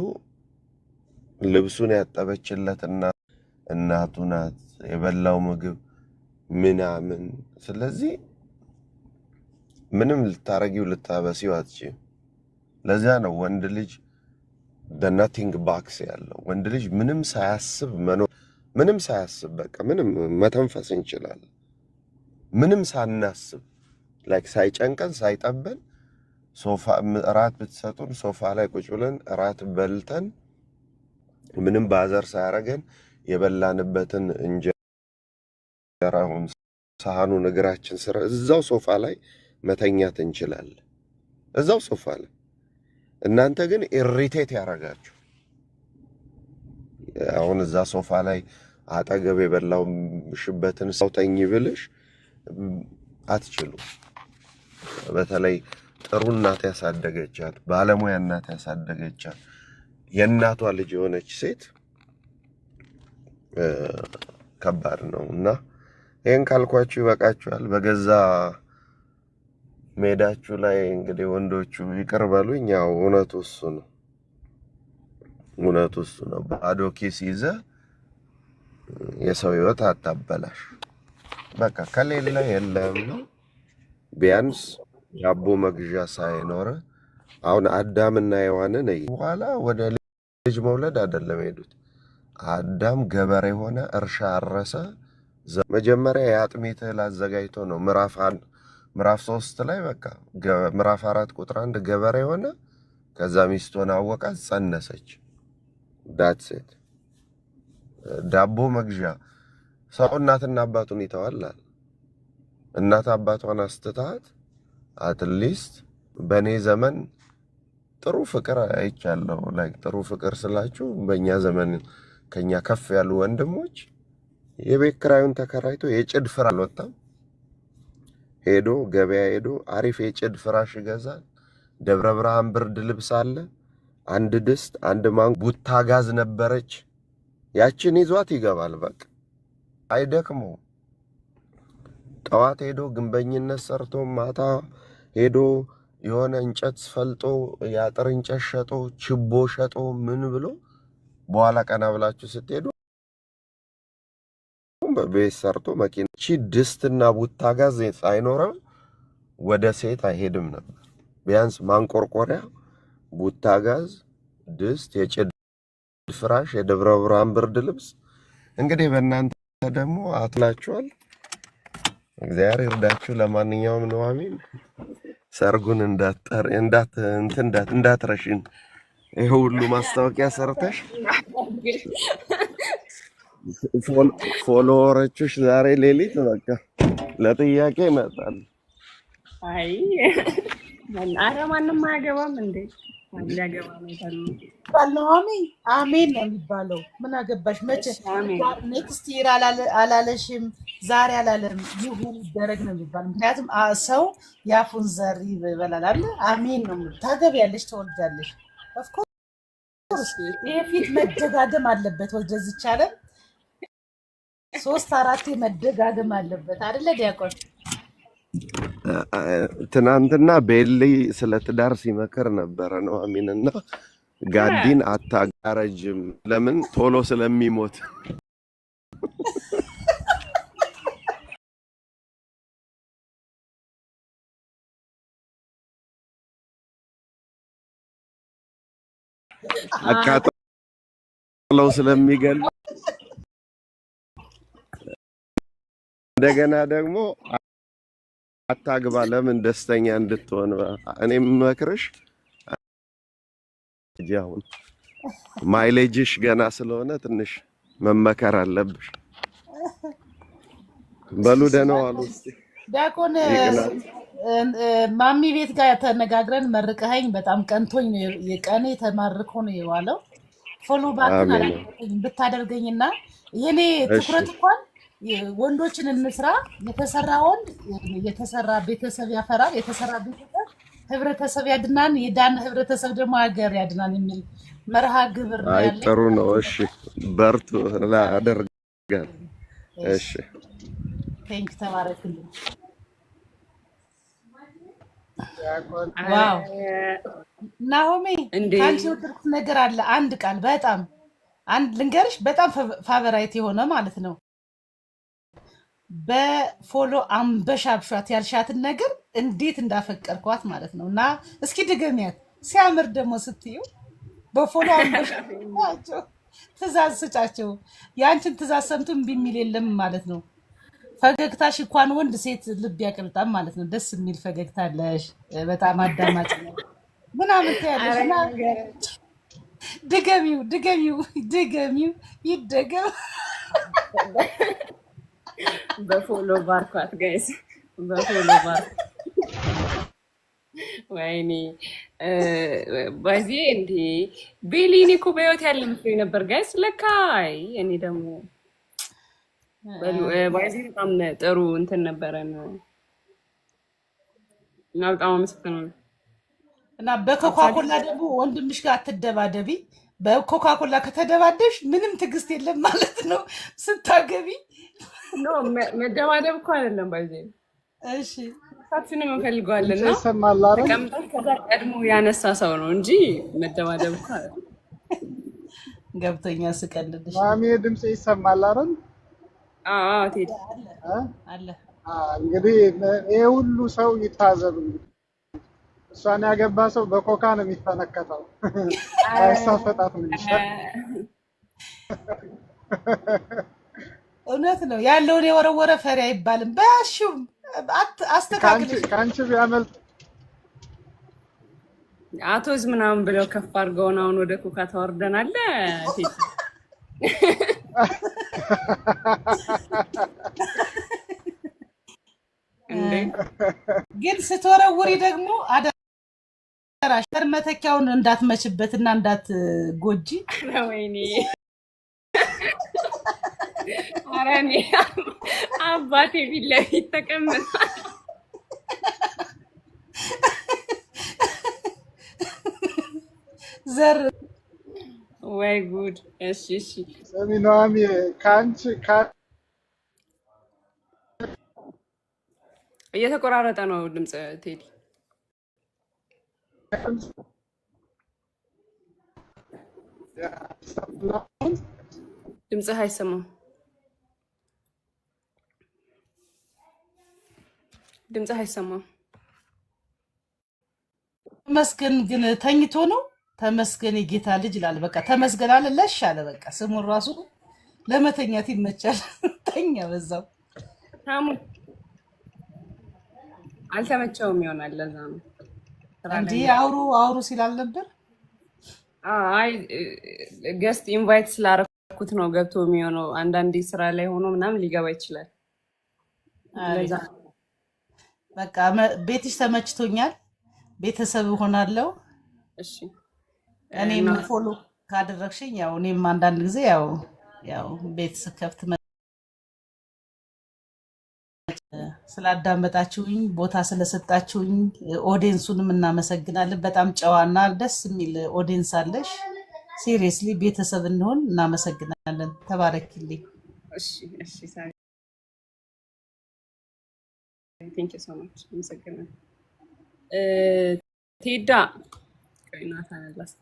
ልብሱን ያጠበችለትና እናቱ ናት የበላው ምግብ ምናምን። ስለዚህ ምንም ልታረጊው ልታበሲው አትችይም። ለዚያ ነው ወንድ ልጅ the nothing box ያለው። ወንድ ልጅ ምንም ሳያስብ መኖር፣ ምንም ሳያስብ በቃ ምንም መተንፈስ እንችላለን። ምንም ሳናስብ ላይክ ሳይጨንቀን ሳይጠበን ሶፋ እራት ብትሰጡን ሶፋ ላይ ቁጭ ብለን እራት በልተን ምንም ባዘር ሳያረገን የበላንበትን እንጀራውን ሳህኑን እግራችን ስር እዛው ሶፋ ላይ መተኛት እንችላለን። እዛው ሶፋ ላይ። እናንተ ግን ኢሪቴት ያረጋችሁ አሁን እዛ ሶፋ ላይ አጠገብ የበላውሽበትን ሰው ተኝ ብልሽ አትችሉ። በተለይ ጥሩ እናት ያሳደገቻት ባለሙያ እናት ያሳደገቻት የእናቷ ልጅ የሆነች ሴት ከባድ ነው እና ይሄን ካልኳችሁ ይበቃችኋል። በገዛ ሜዳችሁ ላይ እንግዲህ ወንዶቹ ይቅር በሉኝ። ያው እውነቱ እሱ ነው። እውነቱ እሱ ነው። ባዶ ኪስ ይዘህ የሰው ህይወት አታበላሽ። በቃ ከሌለ የለም ነው። ቢያንስ ዳቦ መግዣ ሳይኖር አሁን አዳምና ሔዋንን በኋላ ወደ ልጅ መውለድ አይደለም ሄዱት። አዳም ገበሬ ሆነ፣ እርሻ አረሰ። መጀመሪያ የአጥሚት እህል አዘጋጅቶ ነው ምዕራፍ 3 ላይ በቃ ምዕራፍ 4 ቁጥር 1 ገበሬ ሆነ። ከዛ ሚስቱን አወቃት፣ ጸነሰች። ዳትስ ኢት። ዳቦ መግዣ ሰው እናትና አባቱን ይተዋል። እናት አባቷን አስትታት አትሊስት በእኔ ዘመን ጥሩ ፍቅር አይቻለሁ። ላይክ ጥሩ ፍቅር ስላችሁ በእኛ ዘመን ከኛ ከፍ ያሉ ወንድሞች የቤት ኪራዩን ተከራይቶ የጭድ ፍራሽ አልወጣም። ሄዶ ገበያ ሄዶ አሪፍ የጭድ ፍራሽ ይገዛል። ደብረ ብርሃን ብርድ ልብስ አለ፣ አንድ ድስት፣ አንድ ቡታ ጋዝ ነበረች። ያችን ይዟት ይገባል። በቃ አይደክመው። ጠዋት ሄዶ ግንበኝነት ሰርቶ ማታ ሄዶ የሆነ እንጨት ፈልጦ የአጥር እንጨት ሸጦ ችቦ ሸጦ ምን ብሎ በኋላ ቀና ብላችሁ ስትሄዱ በቤት ሰርቶ መኪና ድስትና ቡታ ጋዝ ሳይኖረው ወደ ሴት አይሄድም ነበር። ቢያንስ ማንቆርቆሪያ፣ ቡታ ጋዝ፣ ድስት፣ የጭድ ፍራሽ፣ የደብረ ብርሃን ብርድ ልብስ። እንግዲህ በእናንተ ደግሞ አትላችኋል። እግዚአብሔር ይርዳችሁ። ለማንኛውም ኑሐሚን ሰርጉን እንዳትረሽን። ይሄ ሁሉ ማስታወቂያ ሰርተሽ ፎሎወሮችሽ ዛሬ ሌሊት በቃ ለጥያቄ ይመጣል። አይ ኧረ ማንም አያገባም እንዴ? ሊያገባ ነው ኑሐሚን አሜን ነው የሚባለው። ምን አገባሽ? መቼ ኔክስት ይር አላለሽም፣ ዛሬ አላለም። ይሁን ይደረግ ነው የሚባለው። ምክንያቱም ሰው የአፉን ዘር ይበላል አለ። አሜን ነው። ታገቢያለሽ፣ ትወልጃለሽ። ኦፍኮርስ ይሄ ፊት መደጋገም አለበት። ወደዚህ ይቻላል 3-4 መደጋገም አለበት አይደለ ዲያቆን? ትናንትና ቤሊ ስለ ትዳር ሲመክር ነበረ ኑሐሚንና ጋዲን አታጋረጅም፣ ለምን ቶሎ ስለሚሞት። አቃጥለው ስለሚገል እንደገና ደግሞ አታግባ፣ ለምን ደስተኛ እንድትሆን። እኔም መክርሽ አሁን ማይሌጅሽ ገና ስለሆነ ትንሽ መመከር አለብሽ። በሉ ደህና ዋሉ። ዲያቆን ማሚ ቤት ጋር ተነጋግረን መርቀኸኝ በጣም ቀንቶኝ የቀኔ ተማርኮ ነው የዋለው። ፎሎ ባክን ብታደርገኝና የኔ ትኩረት እንኳን ወንዶችን እንስራ፣ የተሰራ ወንድ የተሰራ ቤተሰብ ያፈራል፣ የተሰራ ቤተሰብ ህብረተሰብ ያድናል፣ የዳነ ህብረተሰብ ደግሞ ሀገር ያድናል የሚል መርሃ ግብር ነው ያለኝ። ጥሩ ነው። እሺ በርቱ አደርጋለሁ። እሺ ቴንክ ተባረክልኝ። ዲያቆን ዋው ናሆሜ እንዴ ከአንቺ የወደድኩት ነገር አለ። አንድ ቃል በጣም አንድ ልንገርሽ፣ በጣም ፋቨራይት የሆነ ማለት ነው። በፎሎ አንበሻብሻት ያልሻትን ነገር እንዴት እንዳፈቀርኳት ማለት ነው። እና እስኪ ድገሚያት። ሲያምር ደግሞ ስትዩ በፎሎ አንበሻቸው ትእዛዝ ስጫቸው። የአንቺን ትእዛዝ ሰምቶ እምቢ የሚል የለም ማለት ነው። ፈገግታሽ እንኳን ወንድ ሴት ልብ ያቀልጣል ማለት ነው። ደስ የሚል ፈገግታ አለሽ። በጣም አዳማጭ ነው ምናምን ትያለሽ እና ድገሚው ድገሚው ድገሚው ይደገም። በፎሎ ባርኳት ጋይስ፣ በፎሎ ባርኳት። ወይኔ በዚህ እንዴ ቤሊ፣ እኔ እኮ በህይወት ያለ መስሎኝ ነበር ጋይስ። ለካ አይ እኔ ደግሞ በዚህ በጣም ጥሩ እንትን ነበረን እና በጣም አመሰግናለሁ። እና በኮካኮላ ደግሞ ወንድምሽ ጋር አትደባደቢ። በኮካኮላ ከተደባደብሽ ምንም ትዕግስት የለም ማለት ነው ስታገቢ። ኖ መደባደብ እኮ አይደለም በዚህ። እሺ ሳትንም እንፈልገዋለን እና ይሰማል አይደል? ተቀምጠን ከዛ ቀድሞ ያነሳ ሰው ነው እንጂ መደባደብ እኮ አይደለም። ገብቶኛ ስቀልድሽ ማሚ ድምጽ ይሰማል አይደል? አዎ ቴዲ አለ። እንግዲህ ይሄ ሁሉ ሰው ይታዘብ። እንግዲህ እሷን ያገባ ሰው በኮካ ነው የሚፈነከተው። አይሳፈጣትም ይሻል። እውነት ነው ያለውን የወረወረ ፈሪ አይባልም። በያሽም አስተካክልሽ ከአንቺ ቢያመልጥ አቶዝ ምናምን ብለው ከፍ አድርገውን አሁን ወደ ኮካ ተወርደናል። ቴዲ ግን ስትወረውሪ ደግሞ አደራሽ መተኪያውን እንዳትመችበትና እንዳትጎጂ። ወይኔ ኧረ እኔ አባቴ ፊት ለፊት ተቀምጧል። ዘር ወይ ጉድ! እሺ እሺ፣ ሰሚ ኑሃሚ ከአንቺ እየተቆራረጠ ነው ድምፅ ቴዲ። ድምፅህ አይሰማም። ድምፅህ አይሰማም። ተመስገን ግን ተኝቶ ነው። ተመስገን የጌታ ልጅ ይላል። በቃ ተመስገን አለ ለሽ አለ። በቃ ስሙን ራሱ ለመተኛት ይመቻል። ተኛ በዛው። ታሙ አልተመቸውም ይሆናል። ለዛ ነው እንጂ አውሩ አውሩ ሲላል ነበር። አይ ገስት ኢንቫይት ስላረኩት ነው ገብቶ የሚሆነው። አንዳንዴ ስራ ላይ ሆኖ ምናምን ሊገባ ይችላል። በቃ ቤትሽ ተመችቶኛል። ቤተሰብ ሆናለሁ። እሺ እኔም ፎሎ ካደረግሽኝ ያው እኔም አንዳንድ ጊዜ ያው ቤት ስከፍት ስላዳመጣችሁኝ ቦታ ስለሰጣችሁኝ ኦዲየንሱንም እናመሰግናለን። በጣም ጨዋና ደስ የሚል ኦዲየንስ አለሽ። ሲሪየስሊ ቤተሰብ እንሆን። እናመሰግናለን። ተባረክልኝ። እሺ እሺ፣ ቴንክ ዩ ሶ ማች። አመሰግናለሁ ቴዳ። ናታን ላስተ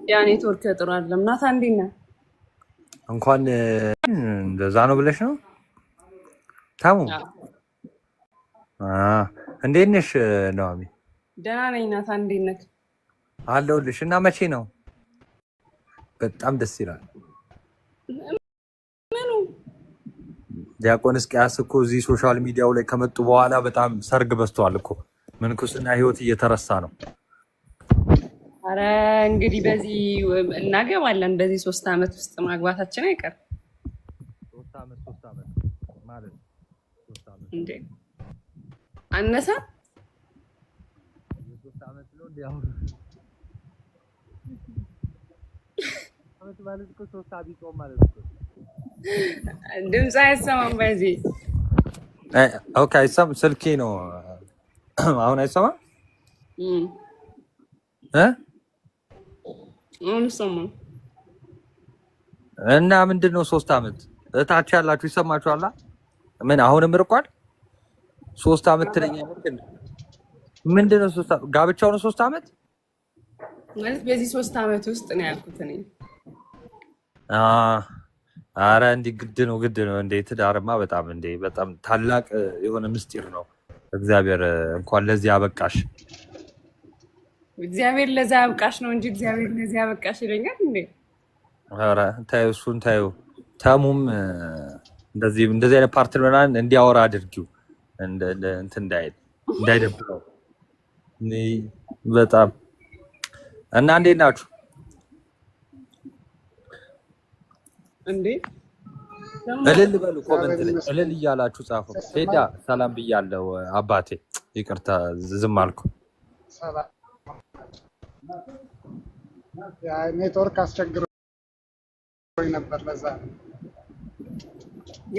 ያ ኔትወርክ ጥሩ አይደለም። ናታን እንዴት ነህ? እንኳን እንደዛ ነው ብለሽ ነው ታሙ? እንዴት ነሽ ኑሃሚ? ደህና ነኝ። ናታን እንዴት ነህ? አለሁልሽ። እና መቼ ነው? በጣም ደስ ይላል። ምኑ? ዲያቆን እስቅያስ እኮ እዚህ ሶሻል ሚዲያው ላይ ከመጡ በኋላ በጣም ሰርግ በዝቷል እኮ። ምንኩስና ህይወት እየተረሳ ነው። አረ እንግዲህ በዚህ እናገባለን። በዚህ 3 ዓመት ውስጥ ማግባታችን አይቀርም። 3 ዓመት ማለት 3 ዓመት እንዴ አነሳ 3 ዓመት ነው እንዴ? አሁን አመት ማለት እኮ 3 አቢጾም ማለት እኮ ድምፅ አይሰማም። በዚህ ኦኬ፣ አይሰማም። ስልኬ ነው አሁን አይሰማም። አሁን ይሰማል። እና ምንድን ነው 3 ዓመት እታች ያላችሁ ይሰማችኋል? ምን አሁንም ርቋል? 3 ዓመት ትለኛለህ። ምንድን ነው 3 ዓመት? ጋብቻው ነው 3 ዓመት ማለት በዚህ 3 ዓመት ውስጥ ነው ያልኩት እኔ። አረ እንዲህ ግድ ነው እንዴ! ትዳርማ በጣም ታላቅ የሆነ ምስጢር ነው። እግዚአብሔር እንኳን ለዚህ አበቃሽ። እግዚአብሔር ለዛ ያብቃሽ ነው እንጂ እግዚአብሔር ለዚህ ያበቃሽ ይለኛል እንዴ? አረ ታዩ፣ እሱን ታዩ። ተሙም እንደዚህ አይነት ፓርትነር እንዲያወራ አድርጊው እንትን እንዳይደብረው በጣም እና እንዴት ናችሁ እንዴ? እልል በሉ፣ ኮመንት ላይ እልል እያላችሁ ጻፉ። ሄዳ ሰላም ብያለሁ አባቴ፣ ይቅርታ ዝም አልኩ። ኔትወርክ አስቸግሮኝ ነበር ለዛ ነው።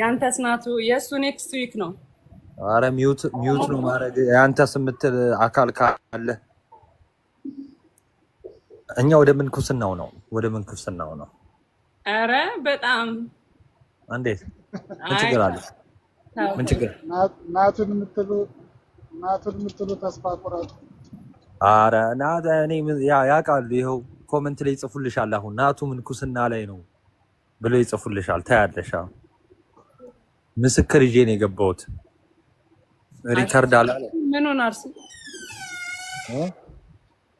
ያንተስ ናቱ? የእሱ ኔክስት ዊክ ነው። አረ ሚውት ነው ማድረግ። ያንተስ የምትል አካል ካለ እኛ ወደ ምንኩስናው ነው። አረ በጣም እንዴት ምን ችግር አለ? ምን ችግር ናቱን የምትሉ ተስፋ ቁረጡ። አረ እኔ ያውቃሉ። ይኸው ኮመንት ላይ ይጽፉልሻል። አሁን ናቱ ምንኩስና ላይ ነው ብሎ ይጽፉልሻል። ታያለሽ። ምስክር ይዤ ነው የገባሁት። ሪከርድ አላለ ምን ሆናርስ?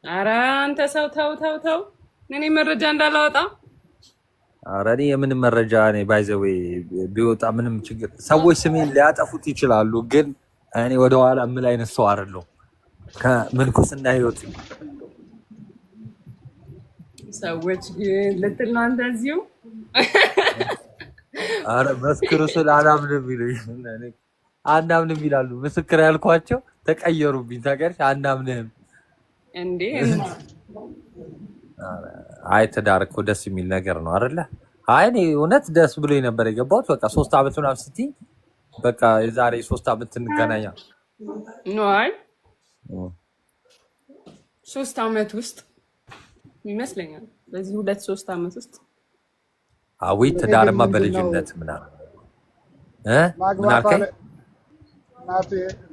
አረ አንተ ሰው ተው፣ እኔ መረጃ እንዳላወጣ። አረ እኔ የምን መረጃ ነኝ? ባይዘዌ ቢወጣ ምንም ችግር። ሰዎች ስሜን ሊያጠፉት ይችላሉ፣ ግን እኔ ወደኋላ ምን አይነት ሰው አይደለሁም። ከምንኩስና ህይወት ሰዎች ግን ልትል ነው አንተ እዚሁ። አረ መስክሩ ስለ አናምንም ይላሉ። ምስክር ያልኳቸው ተቀየሩብኝ። ታውቂያለሽ፣ አናምንም እንዴ? አይ ትዳር እኮ ደስ የሚል ነገር ነው አይደለ? አይ እኔ እውነት ደስ ብሎኝ ነበር የገባሁት። በቃ 3 ዓመት ምናምን ስትይ በቃ የዛሬ 3 ዓመት እንገናኛ ነው። አይ 3 ዓመት ውስጥ ይመስለኛል፣ በዚህ 2-3 ዓመት ውስጥ አዊ ትዳርማ በልጅነት ምናምን ምን አልከኝ?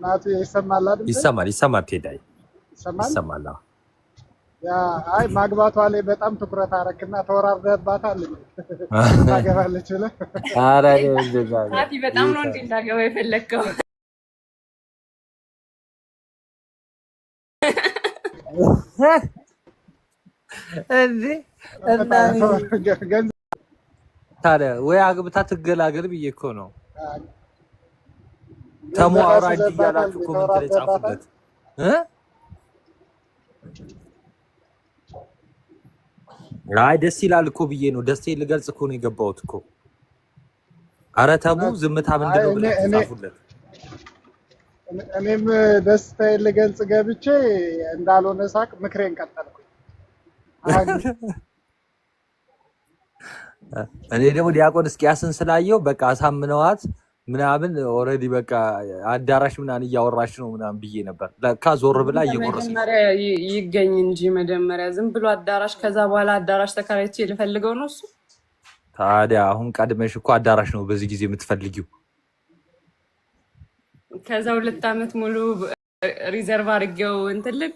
ናቱ ይሰማል አይደል? ይሰማል። ትሄዳይ ይሰማል። ያ አይ ማግባቷ ላይ በጣም ትኩረት አደረክና ተወራርደህባታል። ታገባለች ብለህ ኧረ ናቲ በጣም ነው እንዴ እንዳገባ የፈለግከው? ታዲያ ወይ አግብታ ትገላገል ብዬ እኮ ነው። ተሙ አውራጅ እያላችሁ ኮሜንት ላይ ጻፉለት። አይ ደስ ይላል እኮ ብዬ ነው። ደስታዬን ልገልጽ እኮ ነው የገባሁት እኮ። ኧረ ተሙ ዝምታ ምንድን ነው ብላችሁ ጻፉለት። እኔም ደስታዬን ልገልጽ ገብቼ እንዳልሆነ ሳቅ ምክሬን ቀጠልኩ። እኔ ደግሞ ዲያቆን እስቂያስን ስላየው በቃ አሳምነዋት ምናምን ኦልሬዲ በቃ አዳራሽ ምናምን እያወራች ነው ምናምን ብዬ ነበር። ለካ ዞር ብላ እየቆረሰች ይገኝ እንጂ መጀመሪያ ዝም ብሎ አዳራሽ፣ ከዛ በኋላ አዳራሽ ተከራይቼ ልፈልገው ነው እሱ። ታዲያ አሁን ቀድመሽ እኮ አዳራሽ ነው በዚህ ጊዜ የምትፈልጊው። ከዛ 2 ዓመት ሙሉ ሪዘርቭ አድርጌው እንትልል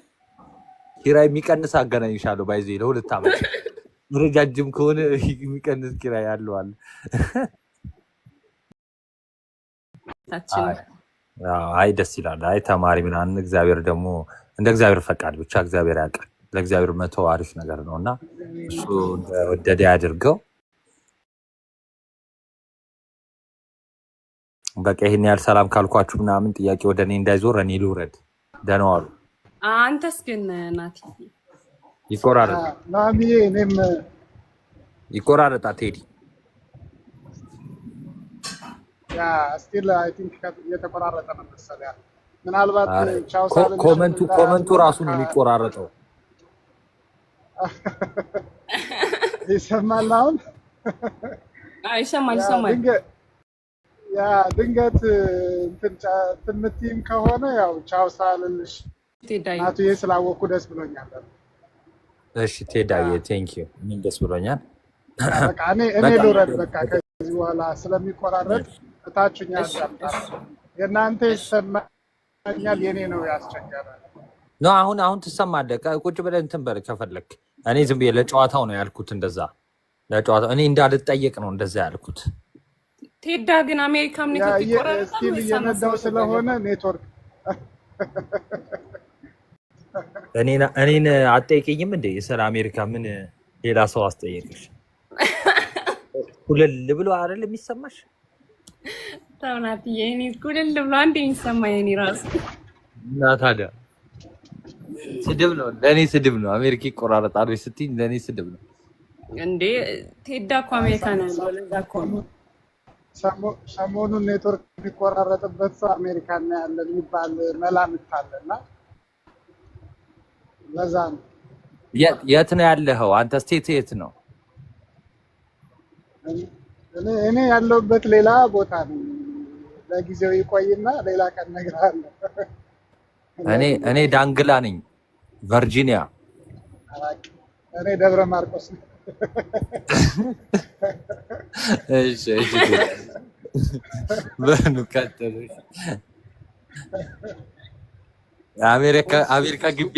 ኪራይ የሚቀንስ አገናኝሻለሁ። ባይዜ ለ2 ዓመት ረጃጅም ከሆነ የሚቀንስ ኪራይ ያለዋል። አይ ደስ ይላል። አይ ተማሪ ምናምን እግዚአብሔር ደግሞ እንደ እግዚአብሔር ፈቃድ ብቻ እግዚአብሔር ያውቃል። ለእግዚአብሔር መተው አሪፍ ነገር ነው እና እሱ እንደወደደ ያድርገው። በቃ ይሄን ያህል ሰላም ካልኳችሁ ምናምን ጥያቄ ወደ እኔ እንዳይዞር እኔ ልውረድ። ደህና ዋሉ። አንተስ ግን ናቲ ይቆራረጣል። ማሚዬ እኔም ይቆራረጣል። ቴዲ ያ ስቲል አይ ቲንክ እየተቆራረጠ ነው መሰለኝ። ምናልባት ቻው ሳለ ኮመንቱ ራሱ ነው የሚቆራረጠው። ይሰማል አሁን? ይሰማል ያ ይሰማል። ድንገት ያ ድንገት እንትን ትምትይም ከሆነ ያው ቻው ሳልልሽ ቴዳዬ ናቱዬ ስላወኩ ደስ ብሎኛል። እሺ ቴዳዬ ቴንክ ዩ። እኔም ደስ ብሎኛል። በቃ እኔ ልውረድ በቃ ከዚህ በኋላ ስለሚቆራረጥ እታችኛ ያዳምጣል። የእናንተ ይሰማኛል፣ የኔ ነው ያስቸገረ። ኖ አሁን ትሰማለህ። ቁጭ ብለህ እንትን በል ከፈለክ። እኔ ዝም ብዬ ለጨዋታው ነው ያልኩት። እንደዛ ለጨዋታው እኔ እንዳልጠየቅ ነው እንደዛ ያልኩት። ቴዳ ግን አሜሪካ ምን ይቆራረጣል? ስቲል እየነዳው ስለሆነ ኔትወርክ እኔን አትጠይቀኝም እንዴ? ስለ አሜሪካ ምን ሌላ ሰው አስጠየቅሽ? ኩልል ብሎ አይደል የሚሰማሽ? ተውናትዬ እኔ ኩልል ብሎ አንዴ የሚሰማኝ እኔ ራሱ እና ታዲያ ስድብ ነው ለእኔ ስድብ ነው። አሜሪካ ይቆራረጣል ወይ ስትይ ለእኔ ስድብ ነው እንዴ? ቴዳ እኮ አሜሪካ ነው ያለው። ለዛ እኮ ነው ሰሞኑን ኔትወርክ የሚቆራረጥበት ሰው አሜሪካ ነው ያለን የሚባል መላምት አለና ለዛ ነው። የት ነው ያለኸው አንተ? ስቴት የት ነው? እኔ ያለሁበት ሌላ ቦታ ነው። ለጊዜው ይቆይና ሌላ ቀን እነግርሃለሁ። እኔ ዳንግላ ነኝ፣ ቨርጂኒያ። እኔ ደብረ ማርቆስ ነኝ። እሺ በኑ ቀጥሉ። አሜሪካ ግቢ